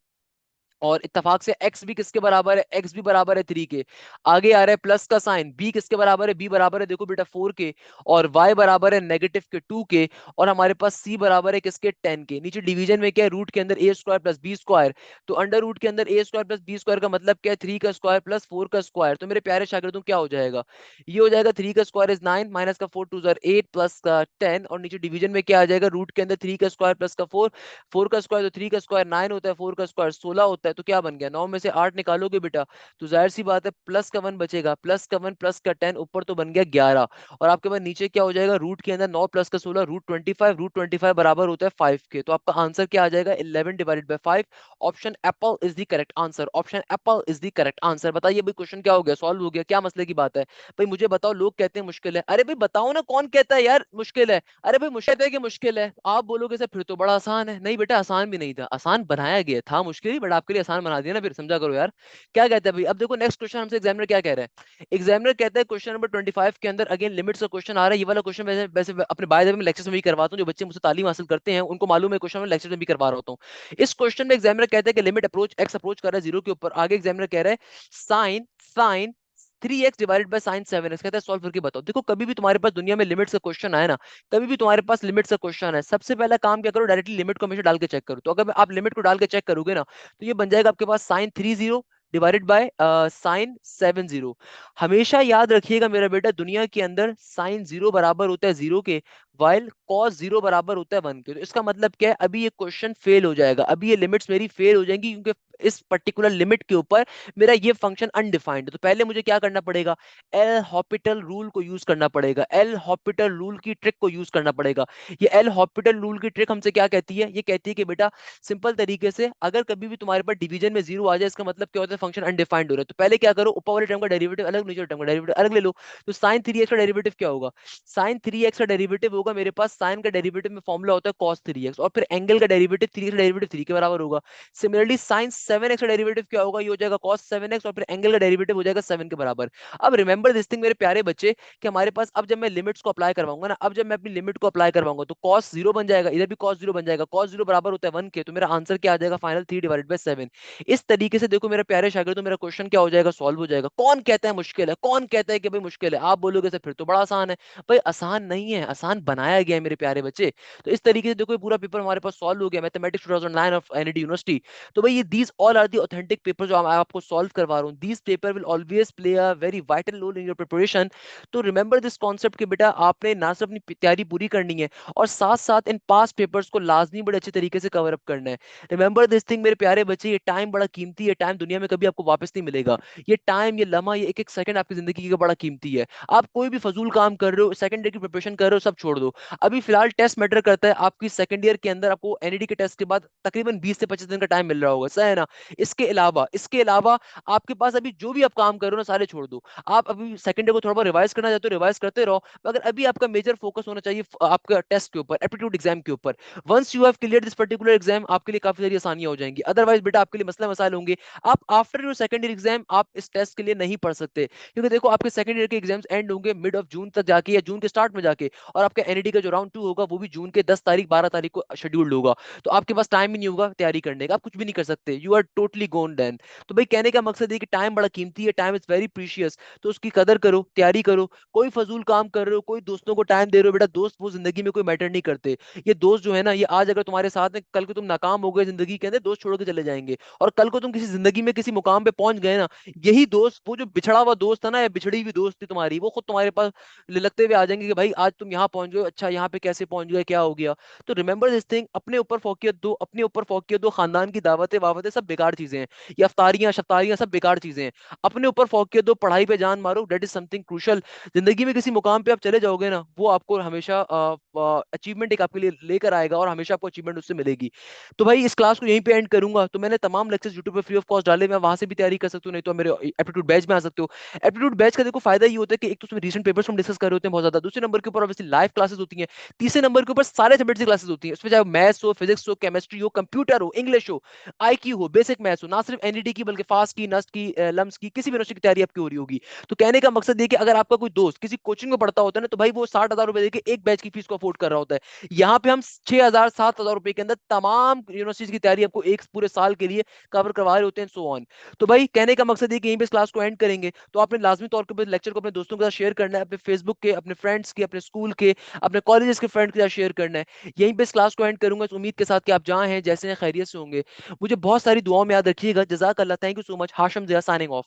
और इत्तेफाक से x भी किसके बराबर है, x भी बराबर है 3 के। आगे आ रहा है प्लस का साइन, b किसके बराबर है, b बराबर है देखो बेटा 4 के, और y बराबर है नेगेटिव के 2 के, और हमारे पास c बराबर है किसके 10 के। नीचे डिवीजन में क्या है, रूट के अंदर a² + b², तो अंडर रूट के अंदर a² + b² का मतलब क्या है, 3 का स्क्वायर प्लस 4 का स्क्वायर। तो मेरे प्यारे शागिर्दों क्या हो जाएगा, ये हो जाएगा 3 का स्क्वायर इज 9 माइनस का 4 2 8 प्लस का 10, और नीचे डिवीजन में क्या आ जाएगा, रूट के अंदर 3 का स्क्वायर प्लस का 4, 4 का स्क्वायर तो 3 का स्क्वायर 9 होता है, 4 का स्क्वायर 16 होता है, तो क्या बन गया, 9 में से 8 निकालोगे बेटा तो जाहिर सी बात है प्लस का 1 बचेगा, प्लस का 1 प्लस का 10 ऊपर तो बन गया 11, और आपके पास नीचे क्या हो जाएगा, रूट के अंदर 9 प्लस का 16 √25, √25 बराबर होता है 5 के। तो आपका आंसर क्या आ जाएगा, 11 divided by 5। Option Apple is the correct answer, option Apple is the correct answer. बताइए भाई क्वेश्चन क्या हो गया, सॉल्व हो गया, क्या मसले की बात है भाई, मुझे बताओ। लोग कहते हैं मुश्किल है, अरे भाई बताओ ना कौन कहता है यार मुश्किल है, अरे भाई मुश्किल है कि मुश्किल है, आप बोलोगे सर फिर तो बड़ा आसान है। नहीं बेटा आसान भी नहीं था, आसान बनाया गया था, मुश्किल ही बट आपके लिए आसान बना दिया ना, फिर समझा करो यार। क्या कहते हैं भाई, अब देखो नेक्स्ट क्वेश्चन हमसे एग्जामिनर क्या कह रहा है, एग्जामिनर कहता है क्वेश्चन नंबर 25 के अंदर अगेन लिमिट्स का क्वेश्चन आ रहा है। ये वाला क्वेश्चन वैसे वैसे अपने बाय द वे में लेक्चर्स में भी करवाता हूं, जो बच्चे मुझसे तालीम हासिल करते हैं उनको मालूम है, क्वेश्चन में लेक्चर में भी करवा रहा होता हूं। इस क्वेश्चन में एग्जामिनर कहता है कि लिमिट अप्रोच x अप्रोच कर रहा है 0 के ऊपर, आगे एग्जामिनर कह रहा है sine sine 3x divided by sine 7x, कहता है सॉल्व करके बताओ। देखो कभी भी तुम्हारे पास दुनिया में लिमिट्स का क्वेश्चन आए ना, कभी भी तुम्हारे पास लिमिट्स का क्वेश्चन है, सबसे पहला काम क्या करो, डायरेक्टली लिमिट को हमेशा डाल के चेक करो। तो अगर आप लिमिट को डाल के चेक करोगे ना, तो ये बन जाएगा आपके पास साइन 30 डिवाइडेड बाय साइन 70। हमेशा याद रखिएगा मेरा बेटा, दुनिया के अंदर साइन 0 बराबर होता है 0 के, वाइल कॉस 0 बराबर होता है 1 के। तो इसका मतलब क्या है, अभी ये क्वेश्चन फेल हो जाएगा, अभी ये लिमिट्स मेरी फेल हो जाएंगी, क्योंकि इस पर्टिकुलर लिमिट के ऊपर मेरा ये फंक्शन अनडिफाइंड है। तो पहले मुझे क्या करना पड़ेगा, एल हॉपिटल रूल को यूज करना पड़ेगा, एल हॉपिटल रूल की ट्रिक को यूज करना पड़ेगा। ये एल हॉपिटल रूल की ट्रिक हमसे क्या कहती है, ये कहती है कि बेटा सिंपल तरीके से अगर कभी भी तुम्हारे पास डिवीजन में 0 आ जाए, इसका मतलब क्या होता है, फंक्शन अनडिफाइंड हो रहा है। तो पहले क्या करो, ऊपर वाले टर्म का डेरिवेटिव अलग, नीचे टर्म का डेरिवेटिव अलग ले लो। तो साइन 3x का डेरिवेटिव क्या होगा, साइन 3x का डेरिवेटिव होगा मेरे पास, साइन का डेरिवेटिव में फॉर्मूला होता है cos 3x, और फिर एंगल का डेरिवेटिव 3x का डेरिवेटिव 3 के बराबर होगा। सिमिलरली साइन 7x का डेरिवेटिव क्या होगा, ये हो जाएगा cos 7x, और फिर एंगल का डेरिवेटिव हो जाएगा 7 के बराबर। अब रिमेंबर दिस थिंग मेरे प्यारे बच्चे, कि हमारे पास अब जब मैं लिमिट्स को अप्लाई करवाऊंगा ना, अब जब मैं अपनी लिमिट को अप्लाई करवाऊंगा तो cos 0 बन जाएगा, इधर भी cos 0 बन जाएगा, cos 0 बराबर होता है 1 के, तो मेरा आंसर क्या आ जाएगा फाइनल 3 डिवाइडेड बाय 7। इस तरीके से देखो मेरे प्यारे शागिर्दों, मेरा क्वेश्चन क्या हो जाएगा, सॉल्व हो जाएगा। कौन कहता है मुश्किल है, कौन कहता है कि भाई मुश्किल है, आप बोलोगे सर फिर तो बड़ा आसान है, भाई आसान नहीं है, आसान बनाया गया है मेरे प्यारे बच्चे। तो इस तरीके से देखो ये पूरा पेपर हमारे पास सॉल्व हो गया, मैथमेटिक्स 2009 ऑफ एनईटी यूनिवर्सिटी। तो भाई ये these all are the authentic paper जो मैं आपको सॉल्व करवा रहा हूँ, these paper will always play a very vital role in your preparation. तो रिमेंबर दिस कॉन्सेप्ट कि बेटा आपने ना सिर्फ अपनी तैयारी पूरी करनी है, और साथ साथ इन पास्ट पेपर्स को लाजमी बड़े अच्छे तरीके से कवर अप करना है। रिमेंबर दिस थिंग मेरे प्यारे बच्चे, ये टाइम बड़ा कीमती है, टाइम दुनिया में कभी आपको वापस नहीं मिलेगा। ये टाइम, ये लम्हा, ये एक एक सेकंड आपकी जिंदगी का बड़ा कीमती है। आप कोई भी फजूल काम कर रहे हो, सेकंड ईयर की प्रिपरेशन कर रहे हो, सब छोड़ दो। अभी फिलहाल टेस्ट मैटर करता है, आपकी सेकंड ईयर के अंदर आपको एनईटी के टेस्ट के बाद तकरीबन 20 से 25 दिन का टाइम मिल रहा होगा, सही है ना? इसके अलावा आपके पास अभी जो भी आप काम कर रहे हो ना, सारे छोड़ दो। आप अभी सेकंड ईयर को थोड़ा बहुत रिवाइज करना चाहते हो, रिवाइज करते रहो, मगर अभी आपका मेजर फोकस होना चाहिए आपका टेस्ट के ऊपर, एप्टीट्यूड एग्जाम के ऊपर। Once you have clear this particular exam, आपके लिए काफी सारी आसानियां हो जाएंगी। अदरवाइज बेटा आपके लिए मसला मसाइल होंगे। आप after your second year exam आप इस टेस्ट के लिए नहीं पढ़ सकते, क्योंकि देखो आपके सेकंड ईयर के एग्जाम्स एंड होंगे मिड ऑफ जून तक जाके, या जून के स्टार्ट में जाके, और आपका एनईडी का जो राउंड 2 होगा वो भी जून के 10 तारीख 12 तारीख को शेड्यूल्ड होगा। तो आपके पास टाइम ही नहीं होगा तैयारी करने का, आप कुछ भी नहीं कर सकते, you are totally gone then. तो भाई कहने का मकसद है कि टाइम बड़ा कीमती है, टाइम इज वेरी प्रीशियस, तो उसकी कदर करो, तैयारी करो। कोई फजूल काम कर रहे हो, कोई दोस्तों को टाइम दे रहे हो, बेटा दोस्त वो जिंदगी में कोई मैटर नहीं करते। ये दोस्त जो है ना, ये आज अगर तुम्हारे साथ में, कल को तुम नाकाम हो गए जिंदगी के अंदर, दोस्त छोड़ के चले जाएंगे। और कल को तुम किसी जिंदगी में किसी मुकाम पे पहुंच गए ना, यही दोस्त, वो जो बिछड़ा हुआ दोस्त था ना, या बिछड़ी हुई दोस्त थी तुम्हारी, वो खुद तुम्हारे पास लगते हुए आ जाएंगे कि भाई आज तुम यहाँ पहुंच गए, अच्छा यहाँ पे कैसे पहुंच गए, क्या हो गया। तो रिमेंबर दिस थिंग, अपने ऊपर फोकियत दो, अपने ऊपर फोकियत दो। खानदान की दावतें वावतें सब बेकार चीजें हैं, ये अफ्तारियां शफ्तारियां सब बेकार चीजें हैं। अपने ऊपर फोकियत दो, पढ़ाई पे जान मारो, डेट इज समथिंग क्रूशल। जिंदगी में किसी मुकाम पे आप चले जाओगे ना, वो आपको हमेशा अचीवमेंट एक आपके लिए लेकर आएगा, और हमेशा आपको अचीवमेंट उससे मिलेगी। तो भाई इस क्लास को यहीं पे एंड करूंगा। तो मैंने तमाम लेक्चर्स यूट्यूब पे फ्री ऑफ कॉस्ट डाले, मैं वहां से भी तैयारी कर सकते हो, नहीं तो मेरे एप्टीट्यूड बैच में आ सकते हो। एप्टीट्यूड बैच का देखो फायदा ये होता है कि एक तो उसमें रीसेंट पेपर्स हम डिस्कस कर रहे होते हैं बहुत ज्यादा, दूसरे नंबर के ऊपर ऑब्वियसली लाइव क्लासेस होती हैं, तीसरे नंबर के ऊपर सारे सब्जेक्ट्स की क्लासेस होती हैं, उसमें चाहे मैथ्स हो, फिजिक्स हो, केमिस्ट्री हो, कंप्यूटर हो, इंग्लिश हो, आईक्यू हो, बेसिक मैथ्स हो, ना सिर्फ एनईटी की बल्कि फास्ट की, नस्ट की, लम्स की, किसी भी यूनिवर्सिटी की तैयारी आपकी हो रही होगी। तो कहने का मकसद ये कि अगर आपका कोई दोस्त किसी कोचिंग में पढ़ता होता है ना, तो भाई वो 60,000 रुपए देके एक बैच की फीस को अफोर्ड कर रहा होता है। यहाँ पे हम 6,000 7,000 रुपए के अंदर तमाम यूनिवर्सिटीज की तैयारी आपको एक पूरे साल के लिए कवर करवा रहे होते हैं, सो ऑन। तो भाई कहने का मकसद ये कि यहीं पे इस क्लास को एंड करेंगे। तो आपने लाजमी तौर पे लेक्चर को अपने दोस्तों के साथ शेयर करना है, अपने फेसबुक के, अपने फ्रेंड्स के, अपने स्कूल के, अपने कॉलेजेस के फ्रेंड्स के साथ शेयर करना है। यहीं पे इस क्लास को एंड करूंगा इस उम्मीद के साथ कि आप जहां हैं, जैसे हैं, खैरियत से होंगे। मुझे बहुत सारी दुआओं में याद रखिएगा। जजाक अल्लाह, thank you so much. Hashim Zia signing of.